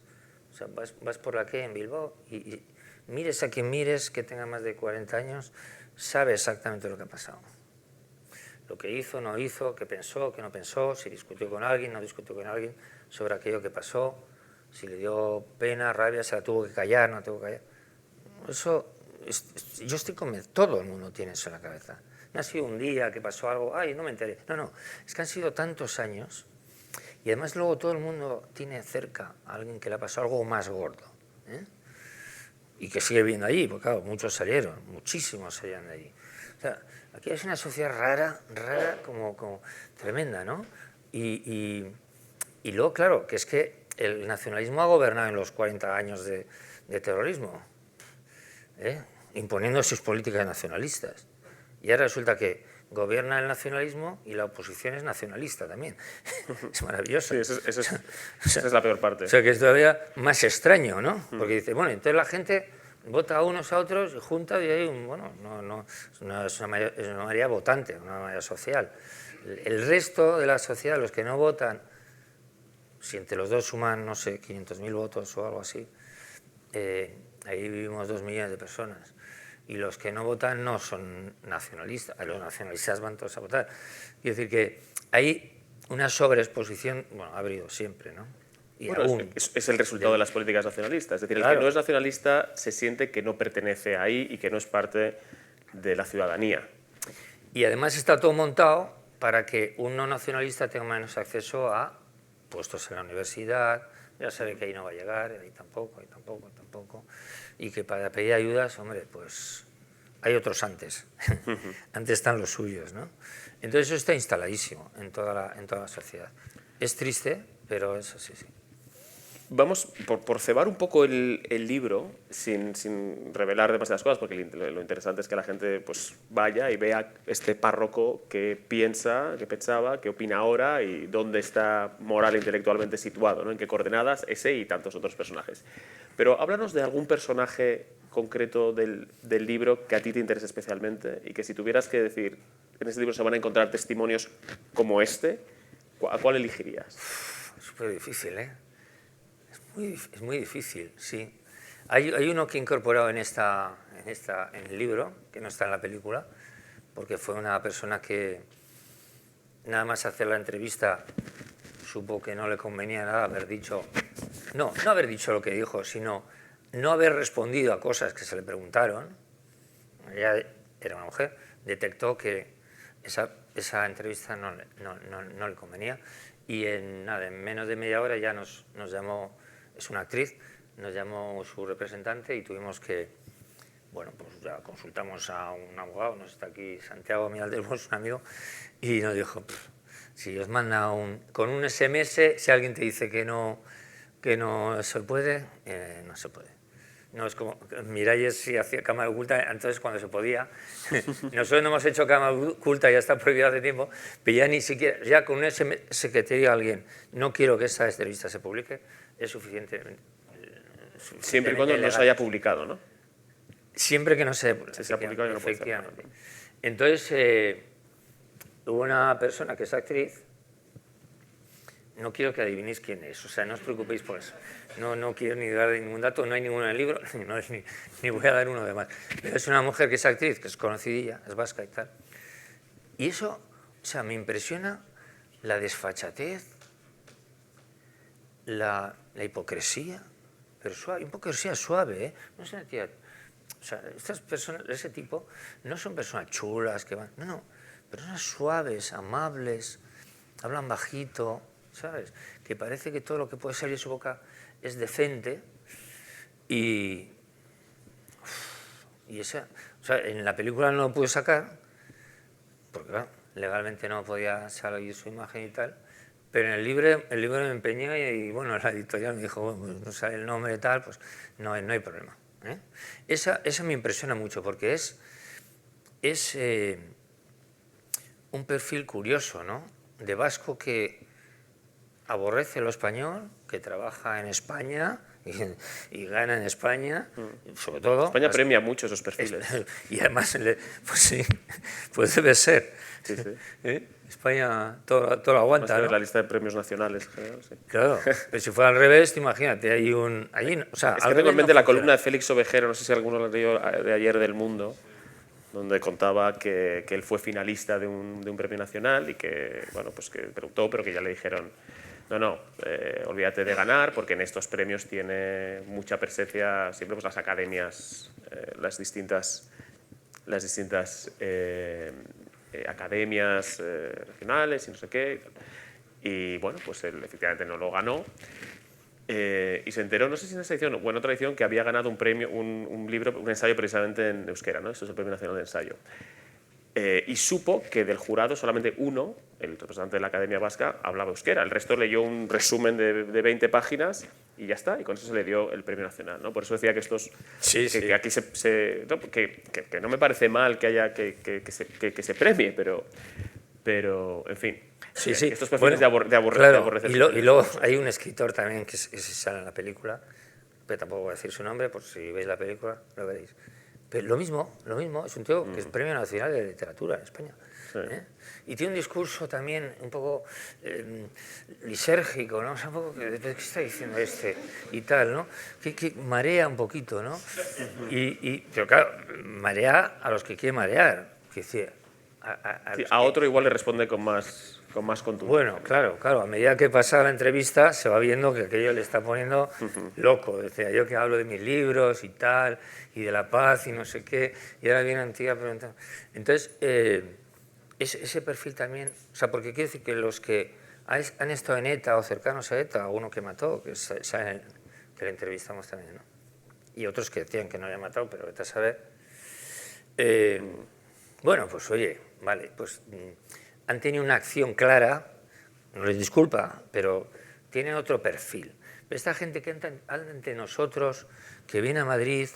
o sea, vas por la calle en Bilbao y mires a quien mires que tenga más de 40 años, sabe exactamente lo que ha pasado. Lo que hizo, no hizo, qué pensó, qué no pensó, si discutió con alguien, no discutió con alguien sobre aquello que pasó, si le dio pena, rabia, se la tuvo que callar, no tuvo que callar. Eso, yo estoy convencido, todo el mundo tiene eso en la cabeza. No ha sido un día que pasó algo, ay, no me enteré. No, es que han sido tantos años y además luego todo el mundo tiene cerca a alguien que le ha pasado algo más gordo, ¿eh? Y que sigue viviendo allí, porque claro, muchos salieron, muchísimos salieron de allí. O sea, aquí es una sociedad rara como tremenda, ¿no? Y luego, claro, que es que el nacionalismo ha gobernado en los 40 años de terrorismo, imponiendo sus políticas nacionalistas. Y ahora resulta que gobierna el nacionalismo y la oposición es nacionalista también. Es maravilloso. Sí, esa es la peor parte. O sea, que es todavía más extraño, ¿no? Porque dice, bueno, entonces la gente vota a unos a otros y junta y hay es una mayoría votante, una mayoría social. El resto de la sociedad, los que no votan, si entre los dos suman, no sé, 500.000 votos o algo así, ahí vivimos 2 millones de personas. Y los que no votan no son nacionalistas, los nacionalistas van todos a votar. Quiero decir que hay una sobreexposición, bueno, ha habido siempre, ¿no? Y bueno, aún, es el resultado de las políticas nacionalistas. Es decir, claro, el que no es nacionalista se siente que no pertenece ahí y que no es parte de la ciudadanía. Y además está todo montado para que un no nacionalista tenga menos acceso a puestos en la universidad, ya sabe que ahí no va a llegar, ahí tampoco. Y que para pedir ayudas, hombre, pues hay otros antes. Antes están los suyos, ¿no? Entonces eso está instaladísimo en toda la sociedad. Es triste, pero eso sí. Vamos, por cebar un poco el libro, sin revelar demasiadas cosas, porque lo interesante es que la gente pues, vaya y vea este párroco que piensa, que pensaba, que opina ahora y dónde está moral e intelectualmente situado, ¿no? En qué coordenadas, ese y tantos otros personajes. Pero háblanos de algún personaje concreto del libro que a ti te interese especialmente y que si tuvieras que decir, en este libro se van a encontrar testimonios como este, ¿a cuál elegirías? Es súper difícil, ¿eh? Es muy difícil, sí. Hay uno que he incorporado en el libro, que no está en la película, porque fue una persona que nada más hacer la entrevista supo que no le convenía nada haber dicho, no haber dicho lo que dijo, sino no haber respondido a cosas que se le preguntaron. Ella era una mujer, detectó que esa entrevista no le convenía y en menos de media hora ya nos llamó. Es una actriz, nos llamó su representante y tuvimos que, bueno, pues ya consultamos a un abogado, nos está aquí Santiago Miraldelbos, un amigo, y nos dijo, si os manda con un SMS, si alguien te dice que no se puede, no se puede. No es como Miralles sí hacía cámara oculta, entonces cuando se podía. Nosotros no hemos hecho cámara oculta, ya está prohibido hace tiempo, pero ya ni siquiera, ya con un SMS que te diga alguien, no quiero que esta entrevista se publique, es suficiente. Siempre y cuando no se haya publicado, ¿no? Siempre que no se haya si se ha publicado, no puede ser. Efectivamente. Entonces, hubo una persona que es actriz. No quiero que adivinéis quién es, o sea, no os preocupéis por eso. No quiero ni dar ningún dato, no hay ninguno en el libro, ni voy a dar uno de más. Pero es una mujer que es actriz, que es conocidilla, es vasca y tal. Y eso, o sea, me impresiona la desfachatez, la hipocresía, pero suave, hipocresía suave, ¿eh? No es una tía... O sea, estas personas de ese tipo no son personas chulas que van... No, personas suaves, amables, hablan bajito, ¿sabes? Que parece que todo lo que puede salir de su boca es decente y esa, o sea, en la película no lo pude sacar porque claro, legalmente no podía salir su imagen y tal, pero en el libro me empeñé y bueno, la editorial me dijo, bueno, pues no sale el nombre y tal, pues no hay problema, ¿eh? Esa me impresiona mucho porque es un perfil curioso, ¿no? De vasco que aborrece lo español, que trabaja en España y gana en España, sobre todo... España premia mucho esos perfiles. Y además, pues sí, pues debe ser. Sí, sí. España todo lo aguanta, ¿no? La lista de premios nacionales. Sí. Claro, pero si fuera al revés, imagínate, hay un... o sea, es que tengo en mente la columna de Félix Ovejero, no sé si alguno lo leyó, de ayer del Mundo, donde contaba que él fue finalista de un premio nacional y que, bueno, pues que preguntó, pero que ya le dijeron... No, olvídate de ganar, porque en estos premios tiene mucha presencia siempre pues las academias, las distintas academias regionales y no sé qué. Y bueno, pues él efectivamente no lo ganó. Y se enteró, no sé si en esa edición o en otra edición, que había ganado un premio, un libro, un ensayo precisamente en euskera, ¿no? Esto es el Premio Nacional de Ensayo. Y supo que del jurado solamente uno, el representante de la Academia Vasca, hablaba euskera. El resto leyó un resumen de 20 páginas y ya está, y con eso se le dio el Premio Nacional, ¿no? Por eso decía que estos... que aquí que no me parece mal que se premie, pero en fin. Sí. Estos perfiles bueno, de aborrecer. Y luego hay un escritor también que se sale en la película, pero tampoco voy a decir su nombre, por si veis la película lo veréis. Pero lo mismo, es un tío que es Premio Nacional de Literatura en España. Sí. Y tiene un discurso también un poco lisérgico, ¿no? O sea, un poco, ¿qué está diciendo este? Y tal, ¿no? Que marea un poquito, ¿no? Pero claro, marea a los que quiere marear. Que decir, a otro igual le responde con más contundencia. Bueno, claro, a medida que pasa la entrevista se va viendo que aquello le está poniendo loco. Decía yo que hablo de mis libros y tal, y de la paz y no sé qué, y ahora viene Antigua preguntando. Entonces, ese perfil también, o sea, porque quiere decir que los que han estado en ETA o cercanos a ETA, uno que mató, que le entrevistamos también, ¿no? Y otros que decían que no había matado, pero vete a saber. Bueno, pues oye, vale, pues... han tenido una acción clara, no les disculpa, pero tienen otro perfil. Esta gente que anda entre nosotros, que viene a Madrid,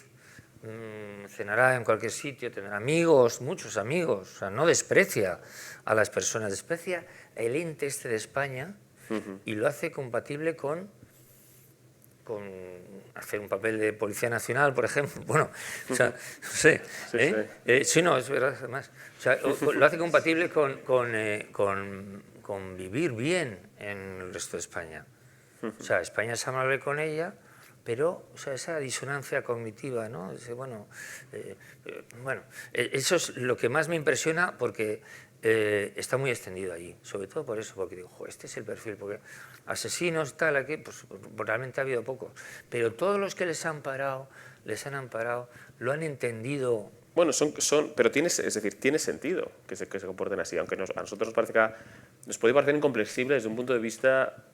cenará en cualquier sitio, tendrá amigos, muchos amigos, o sea, no desprecia a las personas, desprecia el ente este de España y lo hace compatible con hacer un papel de Policía Nacional, por ejemplo. Bueno, o sea, no sé. Sí, no, es verdad, además. O sea, lo hace compatible con vivir bien en el resto de España. O sea, España es amable con ella, pero o sea, esa disonancia cognitiva, ¿no? Bueno, eso es lo que más me impresiona porque está muy extendido allí, sobre todo por eso, porque digo, este es el perfil, porque asesinos, tal, aquí, pues realmente ha habido pocos, pero todos los que les han amparado, lo han entendido. Bueno, pero tiene sentido que se comporten así, aunque a nosotros nos parece nos puede parecer incomprensible desde un punto de vista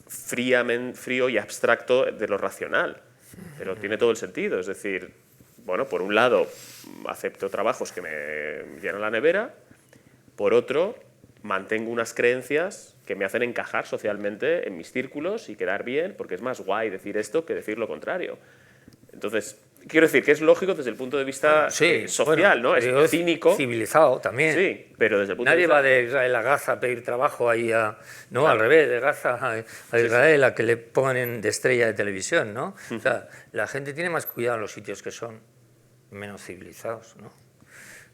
frío y abstracto de lo racional. pero tiene todo el sentido. Es decir, bueno, por un lado, acepto trabajos que me llenan la nevera, por otro, mantengo unas creencias que me hacen encajar socialmente en mis círculos y quedar bien, porque es más guay decir esto que decir lo contrario. Entonces, quiero decir que es lógico desde el punto de vista social, ¿no? Es cínico. Civilizado también. Sí, pero desde el punto Nadie de vista... va de Israel a Gaza a pedir trabajo ahí a... No, claro. Al revés, de Gaza a Israel a que le pongan de estrella de televisión, ¿no? O sea, la gente tiene más cuidado en los sitios que son menos civilizados, ¿no?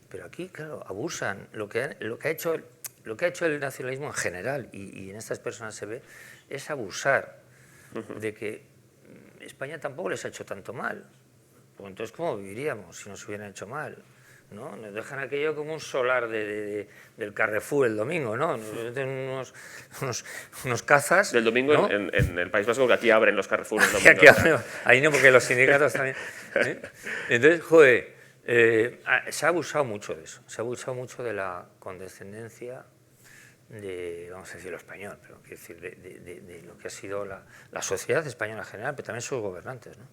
Pero aquí, claro, abusan. Lo que ha hecho el nacionalismo en general, y en estas personas se ve, es abusar de que España tampoco les ha hecho tanto mal. Pues entonces, ¿cómo viviríamos si nos hubieran hecho mal? ¿No? Nos dejan aquello como un solar del Carrefour el domingo, ¿no? Nos meten unos cazas... Del domingo, ¿no? en el País Vasco, que aquí abren los Carrefour el domingo. Ahí no, porque los sindicatos también... Entonces, joder, se ha abusado mucho de eso. Se ha abusado mucho de la condescendencia de, vamos a decir, lo español, pero quiero decir, de lo que ha sido la sociedad española en general, pero también sus gobernantes, ¿no?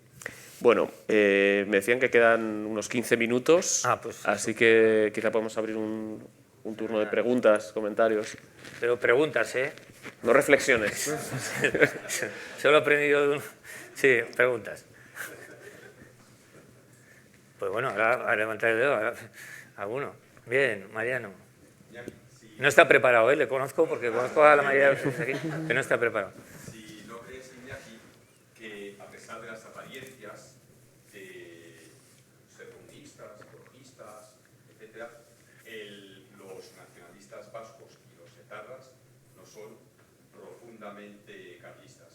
Bueno, me decían que quedan unos 15 minutos, pues, así que quizá podemos abrir un turno de preguntas, comentarios. Pero preguntas, ¿eh? No reflexiones. Solo he aprendido de un... Sí, preguntas. Pues bueno, ahora levantar el dedo. ¿Alguno? Bien, Mariano. No está preparado, ¿eh? Le conozco porque conozco a la mayoría de los aquí, que no está preparado. Si no crees, Iñaki, que a pesar de las apariencias de ser comunistas, ecologistas, etc., los nacionalistas vascos y los etarras no son profundamente carlistas.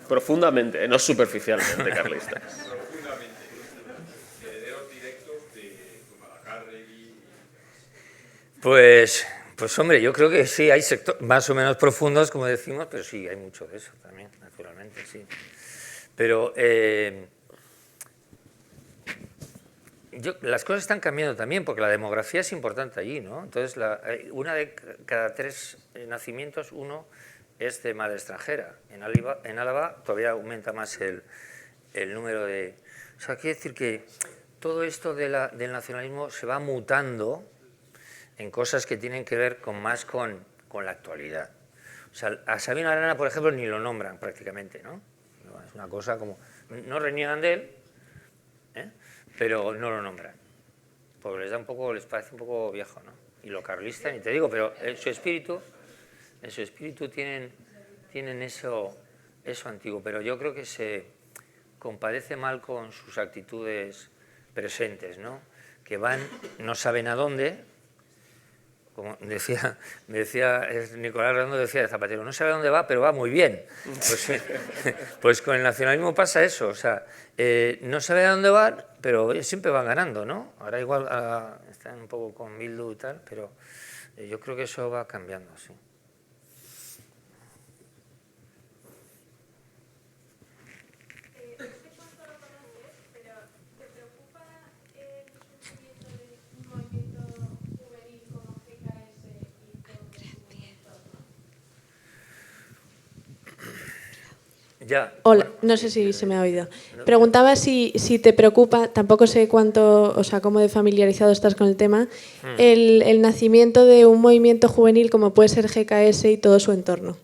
Profundamente, no superficialmente carlistas. Profundamente. Herederos directos de Zumalacárregui. Pues hombre, yo creo que sí, hay sectores más o menos profundos, como decimos, pero sí, hay mucho de eso también, naturalmente, sí. Pero las cosas están cambiando también, porque la demografía es importante allí, ¿no? Entonces, una de cada 3 nacimientos, uno es de madre extranjera. En Álava todavía aumenta más el número de... O sea, quiere decir que todo esto del nacionalismo se va mutando en cosas que tienen que ver más con la actualidad. O sea, a Sabino Arana, por ejemplo, ni lo nombran prácticamente, ¿no? Es una cosa como... No reniegan de él, pero no lo nombran. Porque les parece un poco viejo, ¿no? Y lo carlista, ni te digo, pero en su espíritu tienen eso antiguo, pero yo creo que se compadece mal con sus actitudes presentes, ¿no? Que van, no saben a dónde, como decía Nicolás Redondo, decía de Zapatero, no sabe a dónde va, pero va muy bien. Pues con el nacionalismo pasa eso, o sea, no sabe a dónde van, pero siempre van ganando, ¿no? Ahora igual están un poco con Bildu y tal, pero yo creo que eso va cambiando, sí. Ya. Hola, no sé si se me ha oído. Preguntaba si te preocupa, tampoco sé cuánto, o sea, cómo de familiarizado estás con el tema, el nacimiento de un movimiento juvenil como puede ser GKS y todo su entorno.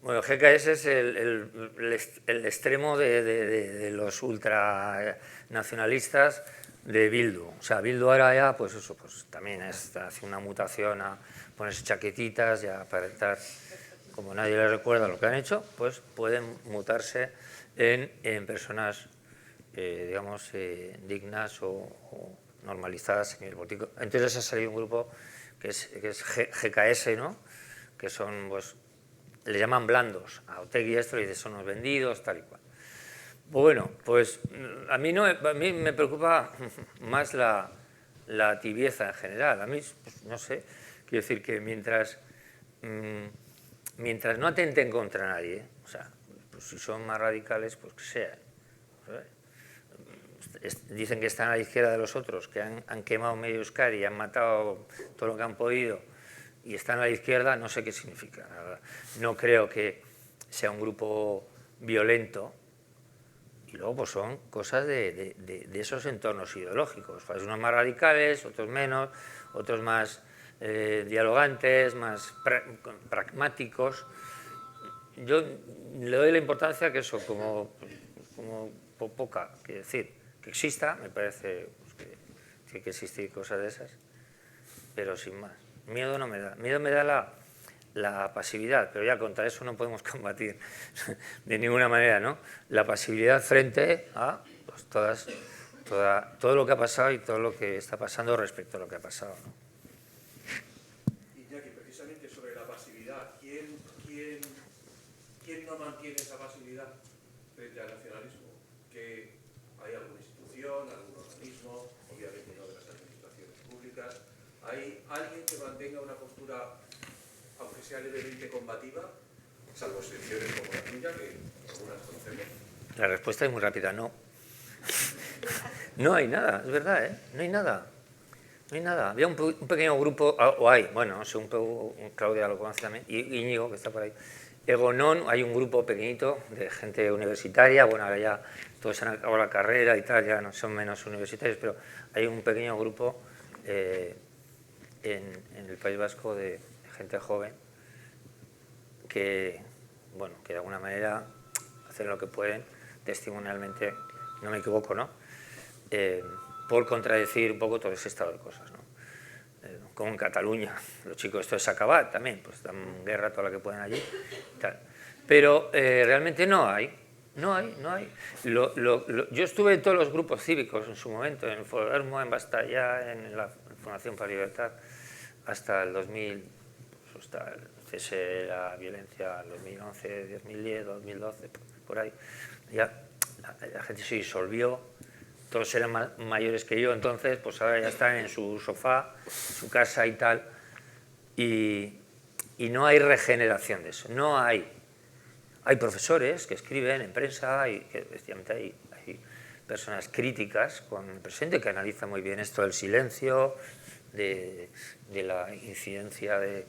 Bueno, GKS es el extremo de los ultranacionalistas de Bildu. O sea, Bildu ahora ya, pues eso, pues también hace una mutación a ponerse chaquetitas y a aparentar, como nadie les recuerda lo que han hecho, pues pueden mutarse en personas, digamos, dignas o normalizadas en el político. Entonces ha salido un grupo que es GKS, ¿no? Que son, pues, le llaman blandos. A Otegi esto le dice, son los vendidos, tal y cual. Bueno, pues a mí me preocupa más la tibieza en general. A mí, pues, no sé, quiero decir que mientras no atenten contra nadie, o sea, pues si son más radicales, pues que sean. Dicen que están a la izquierda de los otros, que han quemado medio Euskadi y han matado todo lo que han podido, y están a la izquierda, no sé qué significa. No creo que sea un grupo violento. Y luego pues son cosas de esos entornos ideológicos. Pues unos más radicales, otros menos, otros más dialogantes, más pragmáticos. Yo le doy la importancia que eso, como poca, quiero decir, que exista, me parece pues, que tiene que existir cosas de esas, pero sin más. Miedo no me da. Miedo me da la pasividad, pero ya contra eso no podemos combatir de ninguna manera, ¿no? La pasividad frente a pues, todo lo que ha pasado y todo lo que está pasando respecto a lo que ha pasado, ¿no? Iñaki, precisamente sobre la pasividad, ¿quién no mantiene esa pasividad frente al nacionalismo? ¿Que hay alguna institución, algún organismo, obviamente no de las administraciones públicas? ¿Hay alguien que mantenga una postura, aunque sea levemente combativa, salvo excepciones como la tuya, que algunas conocemos? La respuesta es muy rápida, no. No hay nada, es verdad, ¿eh? No hay nada. No hay nada. Había un pequeño grupo, o hay, bueno, no sé, Claudia lo conoce también, y Íñigo, que está por ahí. Egonon, hay un grupo pequeñito de gente universitaria, bueno, ahora ya todos han acabado la carrera y tal, ya no son menos universitarios, pero hay un pequeño grupo en el País Vasco de gente joven que, bueno, que de alguna manera hacen lo que pueden, testimonialmente, no me equivoco, ¿no? Por contradecir un poco todo ese estado de cosas, ¿no? Como en Cataluña, los chicos, esto es acabar también, pues dan guerra toda la que pueden allí, tal. Pero realmente no hay. Yo estuve en todos los grupos cívicos en su momento, en Forermo, en Bastalla, en la Fundación para la Libertad, hasta el 2000, pues, hasta el cese de la violencia, 2011, 2010, 2012, por ahí. Ya la gente se disolvió. Todos eran mayores que yo, entonces, pues ahora ya están en su sofá, su casa y tal, y no hay regeneración de eso, no hay. Hay profesores que escriben en prensa, y que efectivamente hay personas críticas con el presente que analizan muy bien esto del silencio, de la incidencia de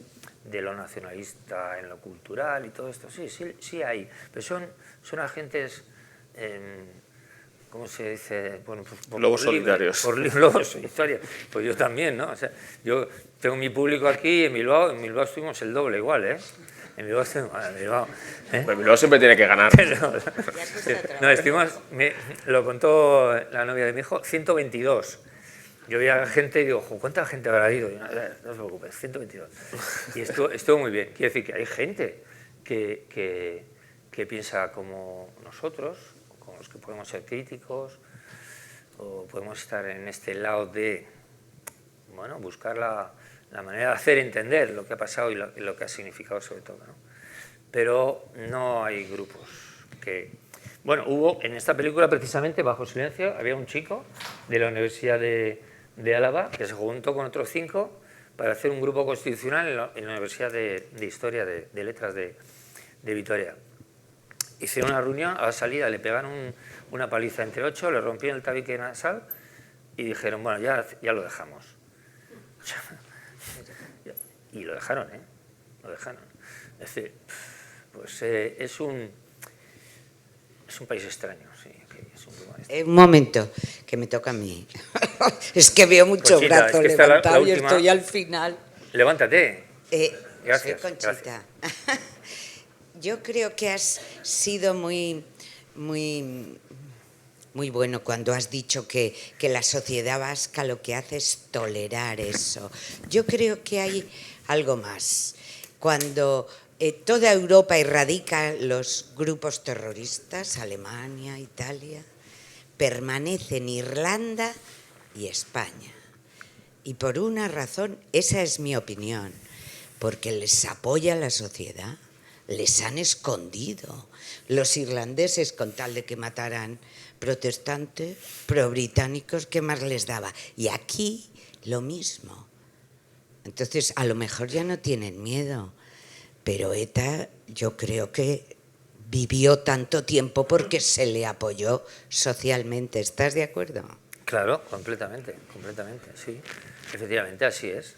lo nacionalista en lo cultural y todo esto, sí hay, pero son agentes... ¿Cómo se dice? Bueno, pues lobos solitarios. Lobos solitarios. Pues yo también, ¿no? O sea, yo tengo mi público aquí en Bilbao estuvimos el doble igual, ¿eh? En Bilbao Pero Bilbao siempre tiene que ganar. No, estuvimos, lo contó la novia de mi hijo, 122. Yo veía gente y digo, ¿cuánta gente habrá ido? Y no os preocupes, 122. Y estuvo muy bien. Quiere decir que hay gente que piensa como nosotros, con los que podemos ser críticos, o podemos estar en este lado de, bueno, buscar la manera de hacer entender lo que ha pasado y lo que ha significado sobre todo, ¿no? Pero no hay grupos que... Bueno, hubo en esta película precisamente, Bajo Silencio, había un chico de la Universidad de Álava que se juntó con otros 5 para hacer un grupo constitucional en la Universidad de Historia, de Letras de Vitoria. Hicieron una reunión, a la salida le pegaron una paliza entre 8, le rompieron el tabique nasal y dijeron, bueno, ya lo dejamos. Y lo dejaron, ¿eh? Lo dejaron. Es decir, pues es un país extraño, sí. Un momento, que me toca a mí. Es que veo mucho Conchita, brazo es que levantado la y última... estoy al final. Levántate. Soy Gracias. Conchita. Gracias. Yo creo que has sido muy bueno cuando has dicho que la sociedad vasca lo que hace es tolerar eso. Yo creo que hay algo más. Cuando toda Europa erradica los grupos terroristas, Alemania, Italia, permanecen Irlanda y España. Y por una razón, esa es mi opinión, porque les apoya la sociedad. Les han escondido. Los irlandeses, con tal de que mataran protestantes, pro-británicos, ¿qué más les daba? Y aquí lo mismo. Entonces, a lo mejor ya no tienen miedo, pero ETA yo creo que vivió tanto tiempo porque se le apoyó socialmente. ¿Estás de acuerdo? Claro, completamente, sí. Efectivamente, así es.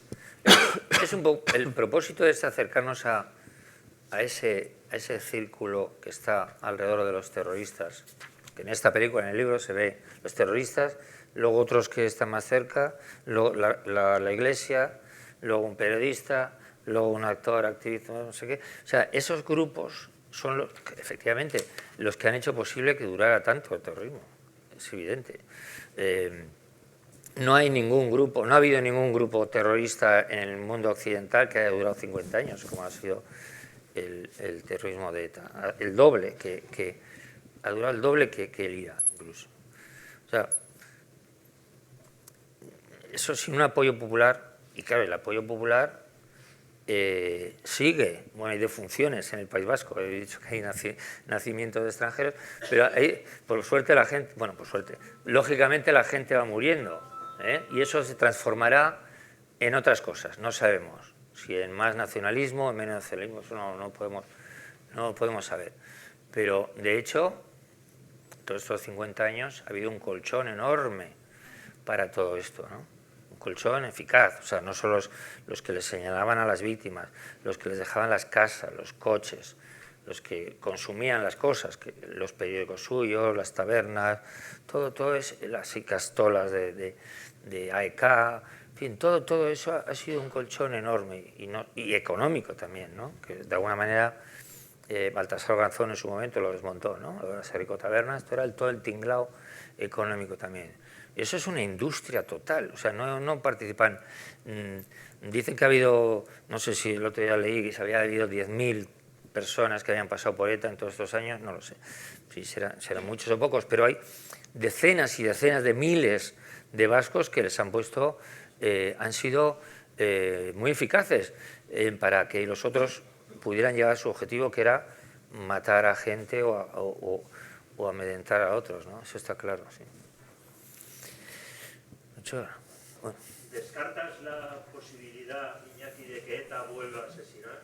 Es un poco, el propósito es acercarnos a ese ese círculo que está alrededor de los terroristas, que en esta película, en el libro, se ve los terroristas, luego otros que están más cerca, luego la iglesia, luego un periodista, luego un actor, activista, no sé qué. O sea, esos grupos son los, efectivamente los que han hecho posible que durara tanto el terrorismo, es evidente. No hay ningún grupo, no ha habido ningún grupo terrorista en el mundo occidental que haya durado 50 años, como ha sido el terrorismo de ETA. El doble, que ha durado el doble que el IRA, incluso. O sea, eso sin un apoyo popular, y claro, el apoyo popular sigue, bueno, hay defunciones en el País Vasco, he dicho que hay nacimientos de extranjeros, pero ahí, por suerte la gente, bueno, por suerte, lógicamente la gente va muriendo, y eso se transformará en otras cosas, no sabemos si en más nacionalismo, en menos nacionalismo, eso no lo podemos saber, pero de hecho, todos estos 50 años ha habido un colchón enorme para todo esto, ¿no? Un colchón eficaz, o sea, no solo los que les señalaban a las víctimas, los que les dejaban las casas, los coches, los que consumían las cosas, los periódicos suyos, las tabernas, todo es, las castolas de AEK, en fin, todo eso ha sido un colchón enorme y económico también, ¿no? Que de alguna manera Baltasar Garzón en su momento lo desmontó, ¿no? Las Tabernas, esto era todo el tinglao económico también. Y eso es una industria total, o sea, no participan. Dicen que ha habido, no sé si el otro día leí que se había habido 10.000 personas que habían pasado por ETA en todos estos años, no lo sé, si serán muchos o pocos, pero hay decenas y decenas de miles de vascos que les han puesto, han sido muy eficaces para que los otros pudieran llegar a su objetivo, que era matar a gente o amedrentar a otros, ¿no? Eso está claro, sí. Bueno. ¿Descartas la posibilidad, Iñaki, de que ETA vuelva a asesinar?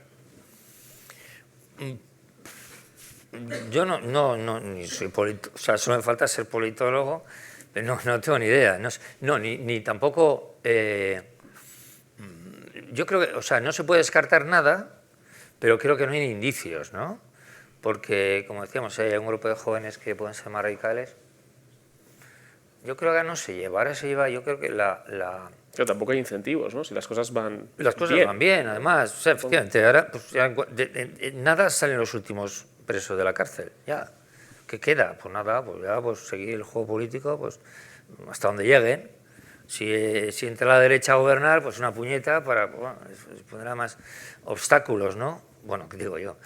Yo no ni soy politólogo, o sea, solo me falta ser politólogo, pero no tengo ni idea. Ni tampoco. Yo creo que, o sea, no se puede descartar nada, pero creo que no hay indicios, ¿no? Porque, como decíamos, hay un grupo de jóvenes que pueden ser más radicales. Yo creo que ahora no se lleva, ahora se lleva, yo creo que Pero tampoco hay incentivos, ¿no? Si las cosas van las cosas van bien, además. O sea, efectivamente, ahora pues, nada salen los últimos presos de la cárcel. Ya, ¿qué queda? Pues nada, pues ya pues seguir el juego político pues hasta donde lleguen. Si entra la derecha a gobernar, pues una puñeta para, bueno, pondrá más obstáculos, ¿no? Bueno, ¿qué digo yo?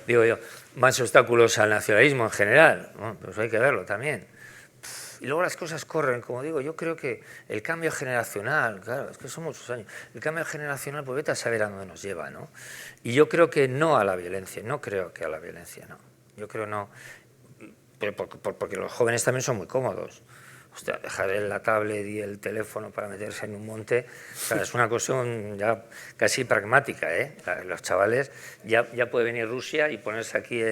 Digo yo, más obstáculos al nacionalismo en general, ¿no? Pues hay que verlo también. Y luego las cosas corren, como digo, yo creo que el cambio generacional, claro, es que son muchos años, el cambio generacional, pues vete a saber a dónde nos lleva, ¿no? Y yo creo que no a la violencia, no creo que a la violencia, no. Yo creo no, porque los jóvenes también son muy cómodos. Hostia, dejar la tablet y el teléfono para meterse en un monte, o sea, es una cuestión ya casi pragmática, ¿eh? Los chavales, ya puede venir Rusia y ponerse aquí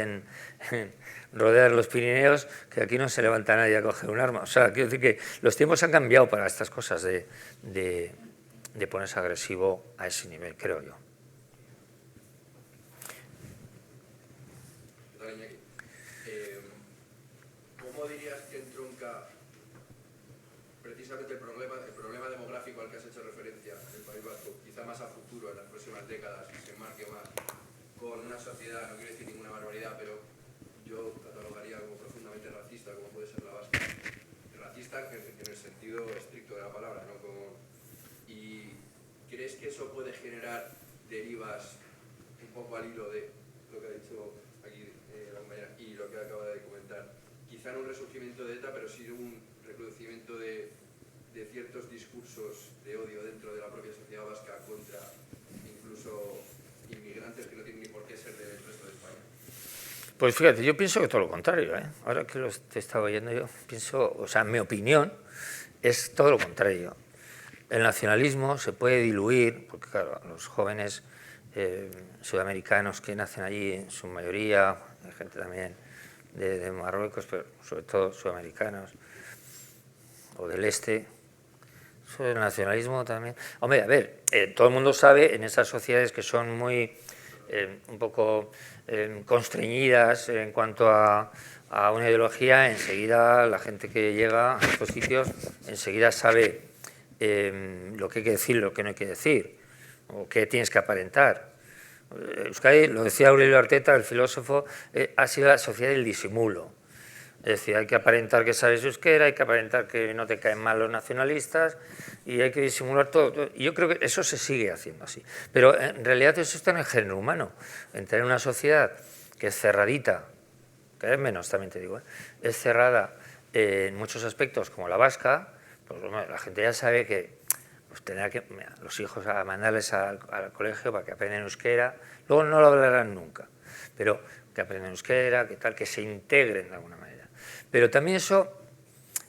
rodear los Pirineos, que aquí no se levanta nadie a coger un arma. O sea, quiero decir que los tiempos han cambiado para estas cosas de ponerse agresivo a ese nivel, creo yo. ¿Cómo dirías que entronca precisamente el problema demográfico al que has hecho referencia del País Vasco, quizá más a futuro, en las próximas décadas, que se enmarque más con una sociedad, no quiero decir ninguna barbaridad, pero yo catalogaría como profundamente racista, como puede ser la vasca? Racista en el sentido estricto de la palabra, ¿no? ¿Y crees que eso puede generar derivas un poco al hilo de lo que ha dicho aquí la compañera y lo que acaba de comentar? Quizá no un resurgimiento de ETA, pero sí un recrudecimiento de ciertos discursos de odio dentro de la propia sociedad vasca contra incluso inmigrantes que no tienen ni por qué ser del resto de España. Pues fíjate, yo pienso que todo lo contrario, ¿eh? Ahora que te estaba oyendo yo, pienso, o sea, mi opinión es todo lo contrario. El nacionalismo se puede diluir, porque claro, los jóvenes sudamericanos que nacen allí, en su mayoría, hay gente también de Marruecos, pero sobre todo sudamericanos, o del este, sobre el nacionalismo también. Hombre, a ver, todo el mundo sabe en esas sociedades que son muy un poco constreñidas en cuanto a una ideología, enseguida la gente que llega a estos sitios enseguida sabe lo que hay que decir, lo que no hay que decir, o qué tienes que aparentar. Euskadi, lo decía Aurelio Arteta, el filósofo, ha sido la sociedad del disimulo. Es decir, hay que aparentar que sabes euskera, hay que aparentar que no te caen mal los nacionalistas y hay que disimular todo. Y yo creo que eso se sigue haciendo así. Pero en realidad eso está en el género humano. En tener una sociedad que es cerradita, que es menos también te digo, es cerrada en muchos aspectos como la vasca, pues bueno, la gente ya sabe que pues, tendrá que los hijos a mandarles al colegio para que aprendan euskera, luego no lo hablarán nunca, pero que aprendan euskera, que tal, que se integren de alguna manera. Pero también eso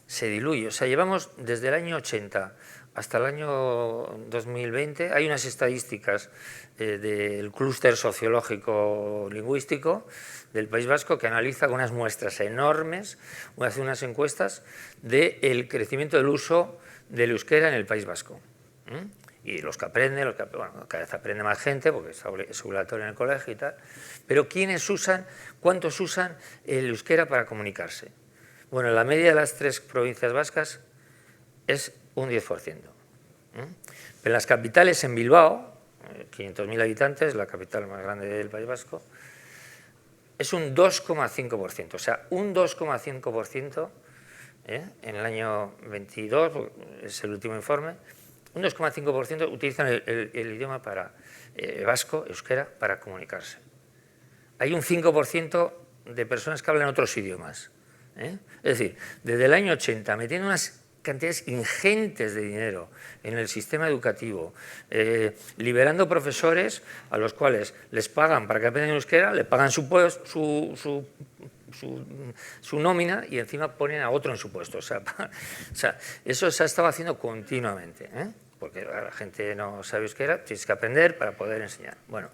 se diluye, o sea, llevamos desde el año 80 hasta el año 2020, hay unas estadísticas del clúster sociológico lingüístico del País Vasco que analiza con unas muestras enormes, hace unas encuestas del crecimiento del uso del euskera en el País Vasco. Y los que aprenden, bueno, cada vez aprende más gente porque es obligatorio en el colegio y tal, pero ¿quiénes usan, cuántos usan el euskera para comunicarse? Bueno, la media de las 3 provincias vascas es un 10%. En las capitales, en Bilbao, 500.000 habitantes, la capital más grande del País Vasco, es un 2,5%, o sea, un 2,5% en el año 22, es el último informe, un 2,5% utilizan el idioma vasco, euskera, para comunicarse. Hay un 5% de personas que hablan otros idiomas. Es decir, desde el año 80, metiendo unas cantidades ingentes de dinero en el sistema educativo, liberando profesores a los cuales les pagan para que aprendan euskera, le pagan su nómina y encima ponen a otro en su puesto. O sea, eso se ha estado haciendo continuamente, porque la gente no sabe euskera, tienes que aprender para poder enseñar. Bueno,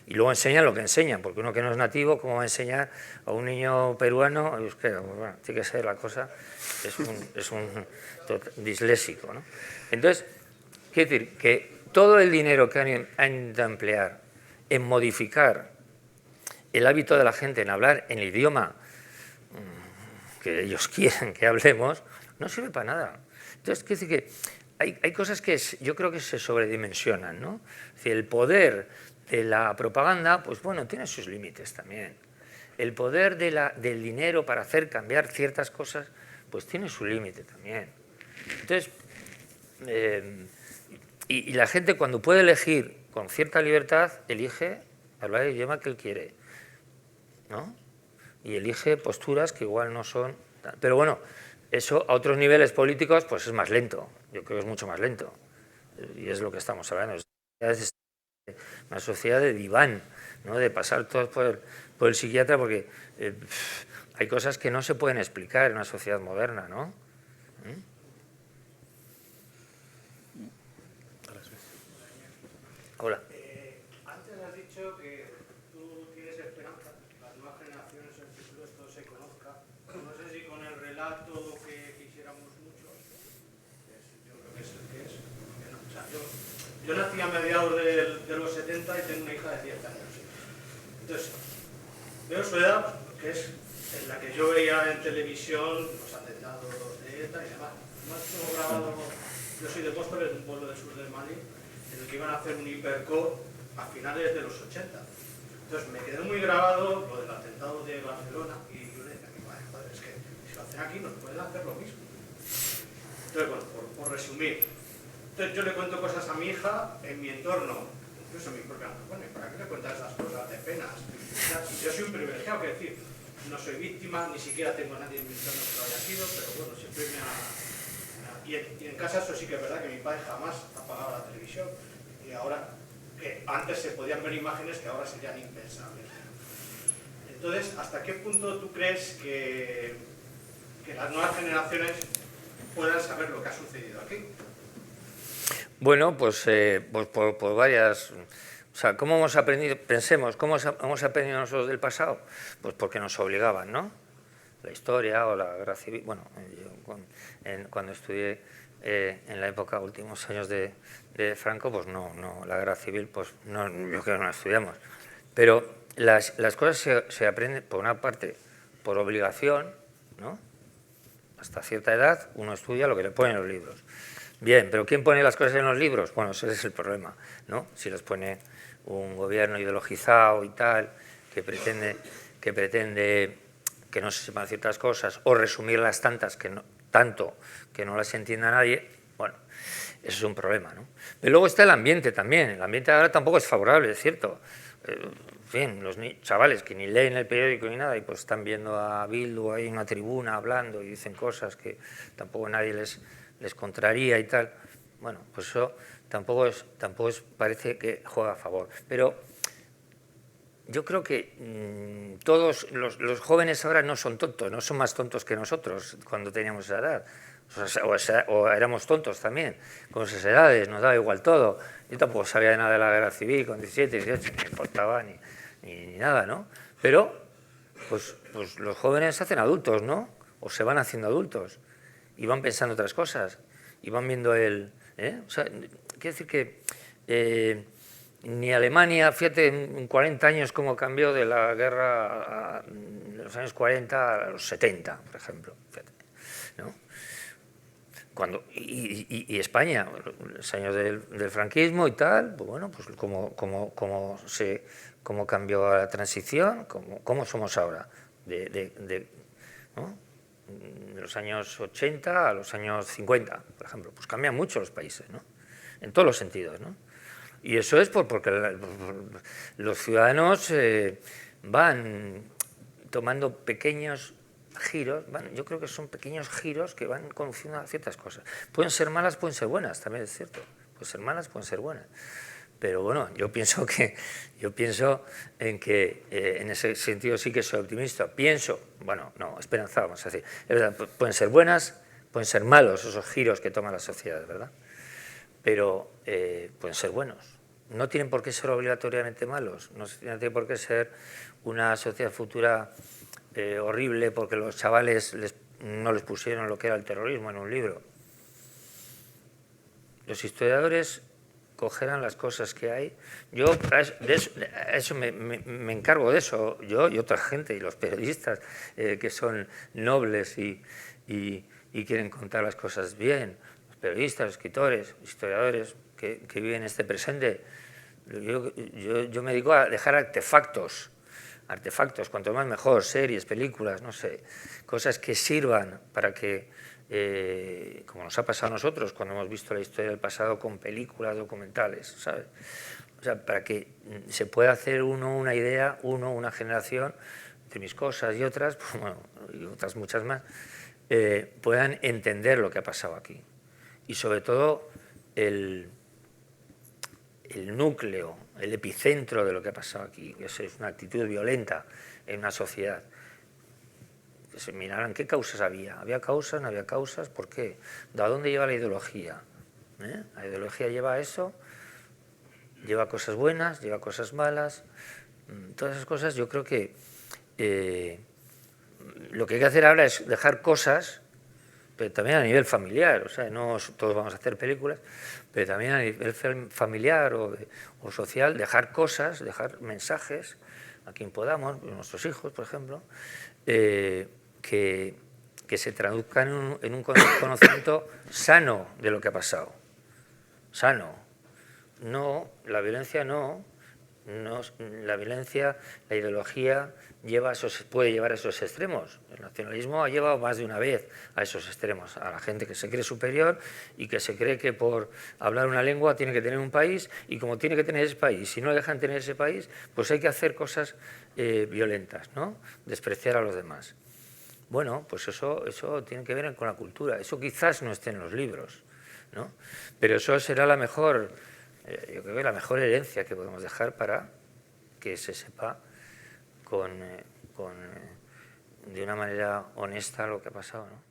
y luego enseñan lo que enseñan, porque uno que no es nativo, ¿cómo va a enseñar a un niño peruano euskera? Pues bueno, tiene que ser la cosa, es un disléxico, ¿no? Entonces, quiero decir que todo el dinero que han intentado emplear en modificar el hábito de la gente en hablar en el idioma que ellos quieren que hablemos, no sirve para nada. Entonces, quiero decir que hay cosas que yo creo que se sobredimensionan, ¿no? Es decir, el poder de la propaganda, pues bueno, tiene sus límites también. El poder del dinero para hacer cambiar ciertas cosas, pues tiene su límite también. Entonces, y la gente cuando puede elegir con cierta libertad, elige hablar el idioma que él quiere, ¿no? Y elige posturas que igual no son... Pero bueno, eso a otros niveles políticos pues es más lento, yo creo que es mucho más lento. Y es lo que estamos hablando. Es una sociedad de diván, ¿no? De pasar todos por el psiquiatra porque hay cosas que no se pueden explicar en una sociedad moderna, ¿no? Hola. Antes has dicho que tú tienes esperanza, las nuevas generaciones en el futuro esto se conozca. No sé si con el relato que quisiéramos mucho, yo creo que es el que es. O sea, yo nací a mediados de los 70 y tengo una hija de 10 años. Entonces, veo su edad, que es en la que yo veía en televisión los atentados de ETA y demás. Además, tengo grabado, yo soy de Móstoles, un pueblo del sur del Mali, en el que iban a hacer un hipercore a finales de los 80. Entonces me quedó muy grabado lo del atentado de Barcelona y yo le decía a mi padre, joder, es que si lo hacen aquí nos pueden hacer lo mismo. Entonces, bueno, por resumir, entonces yo le cuento cosas a mi hija en mi entorno, incluso en mi propia entorno. Bueno, ¿y para qué le cuentas esas cosas de penas? O sea, yo soy un privilegiado, que decir, no soy víctima, ni siquiera tengo a nadie en mi entorno que lo haya sido, pero bueno, siempre y en casa eso sí que es verdad que mi padre jamás apagaba la televisión y ahora, que antes se podían ver imágenes que ahora serían impensables. Entonces, ¿hasta qué punto tú crees que las nuevas generaciones puedan saber lo que ha sucedido aquí? Bueno, pues por varias... O sea, ¿cómo hemos aprendido? Pensemos, ¿cómo hemos aprendido nosotros del pasado? Pues porque nos obligaban, ¿no? La historia o la guerra civil. Bueno, yo cuando estudié en la época, últimos años de Franco, pues no, la guerra civil, pues no, yo creo que no la estudiamos. Pero las cosas se aprenden, por una parte, por obligación, ¿no? Hasta cierta edad uno estudia lo que le ponen los libros. Bien, pero ¿quién pone las cosas en los libros? Bueno, ese es el problema, ¿no? Si los pone un gobierno ideologizado y tal, que pretende que no se sepan ciertas cosas, o resumirlas tanto que no las entienda nadie, bueno, eso es un problema, ¿no? Pero luego está el ambiente también. El ambiente ahora tampoco es favorable, es cierto. En fin, los chavales que ni leen el periódico ni nada y pues están viendo a Bildu ahí en una tribuna hablando y dicen cosas que tampoco nadie les contraría y tal. Bueno, pues eso tampoco parece que juega a favor. Pero yo creo que todos los jóvenes ahora no son tontos, no son más tontos que nosotros cuando teníamos esa edad. O éramos tontos también, con esas edades, nos daba igual todo. Yo tampoco sabía nada de la guerra civil con 17, 18, ni me importaba ni nada, ¿no? Pero pues los jóvenes se hacen adultos, ¿no? O se van haciendo adultos y van pensando otras cosas y van viendo O sea, quiero decir que ni Alemania, fíjate, en 40 años cómo cambió de la guerra de los años 40 a los 70, por ejemplo, fíjate, ¿no? Y España, los años del franquismo y tal, pues bueno, pues cómo cambió la transición, cómo somos ahora, ¿no? De los años 80 a los años 50, por ejemplo, pues cambian mucho los países, ¿no? En todos los sentidos, ¿no? Y eso es porque los ciudadanos van tomando pequeños giros, yo creo que son pequeños giros que van conduciendo a ciertas cosas. Pueden ser malas, pueden ser buenas, también es cierto. Pueden ser malas, pueden ser buenas. Pero bueno, yo pienso en que en ese sentido sí que soy optimista. Esperanzado, vamos a decir. Es verdad, pueden ser buenas, pueden ser malos esos giros que toma la sociedad, ¿verdad? Pero pueden ser buenos. No tienen por qué ser obligatoriamente malos, no tienen por qué ser una sociedad futura horrible porque los chavales no les pusieron lo que era el terrorismo en un libro. Los historiadores cogerán las cosas que hay. Yo me encargo de eso, yo y otra gente, y los periodistas que son nobles y quieren contar las cosas bien, los periodistas, escritores, historiadores que viven este presente. Yo me dedico a dejar artefactos, cuanto más mejor, series, películas, no sé, cosas que sirvan para que, como nos ha pasado a nosotros cuando hemos visto la historia del pasado con películas documentales, ¿sabes? O sea, para que se pueda hacer una idea, una generación, de mis cosas y otras, pues, bueno, y otras muchas más, puedan entender lo que ha pasado aquí. Y sobre todo el núcleo, el epicentro de lo que ha pasado aquí, que es una actitud violenta en una sociedad. Que se miraran qué causas había. ¿Había causas? ¿No había causas? ¿Por qué? ¿De dónde lleva la ideología? La ideología lleva a eso, lleva cosas buenas, lleva cosas malas. Todas esas cosas yo creo que lo que hay que hacer ahora es dejar cosas, pero también a nivel familiar, o sea, no todos vamos a hacer películas, pero también a nivel familiar o social, dejar cosas, dejar mensajes a quien podamos, nuestros hijos, por ejemplo, que se traduzcan en un conocimiento sano de lo que ha pasado. Sano. No, la violencia no. La violencia, la ideología puede llevar a esos extremos. El nacionalismo ha llevado más de una vez a esos extremos, a la gente que se cree superior y que se cree que por hablar una lengua tiene que tener un país, y como tiene que tener ese país, si no dejan tener ese país, pues hay que hacer cosas violentas, ¿no? Despreciar a los demás. Bueno, pues eso tiene que ver con la cultura. Eso quizás no esté en los libros, ¿no? Pero eso será la mejor... yo creo que la mejor herencia que podemos dejar para que se sepa de una manera honesta lo que ha pasado, ¿no?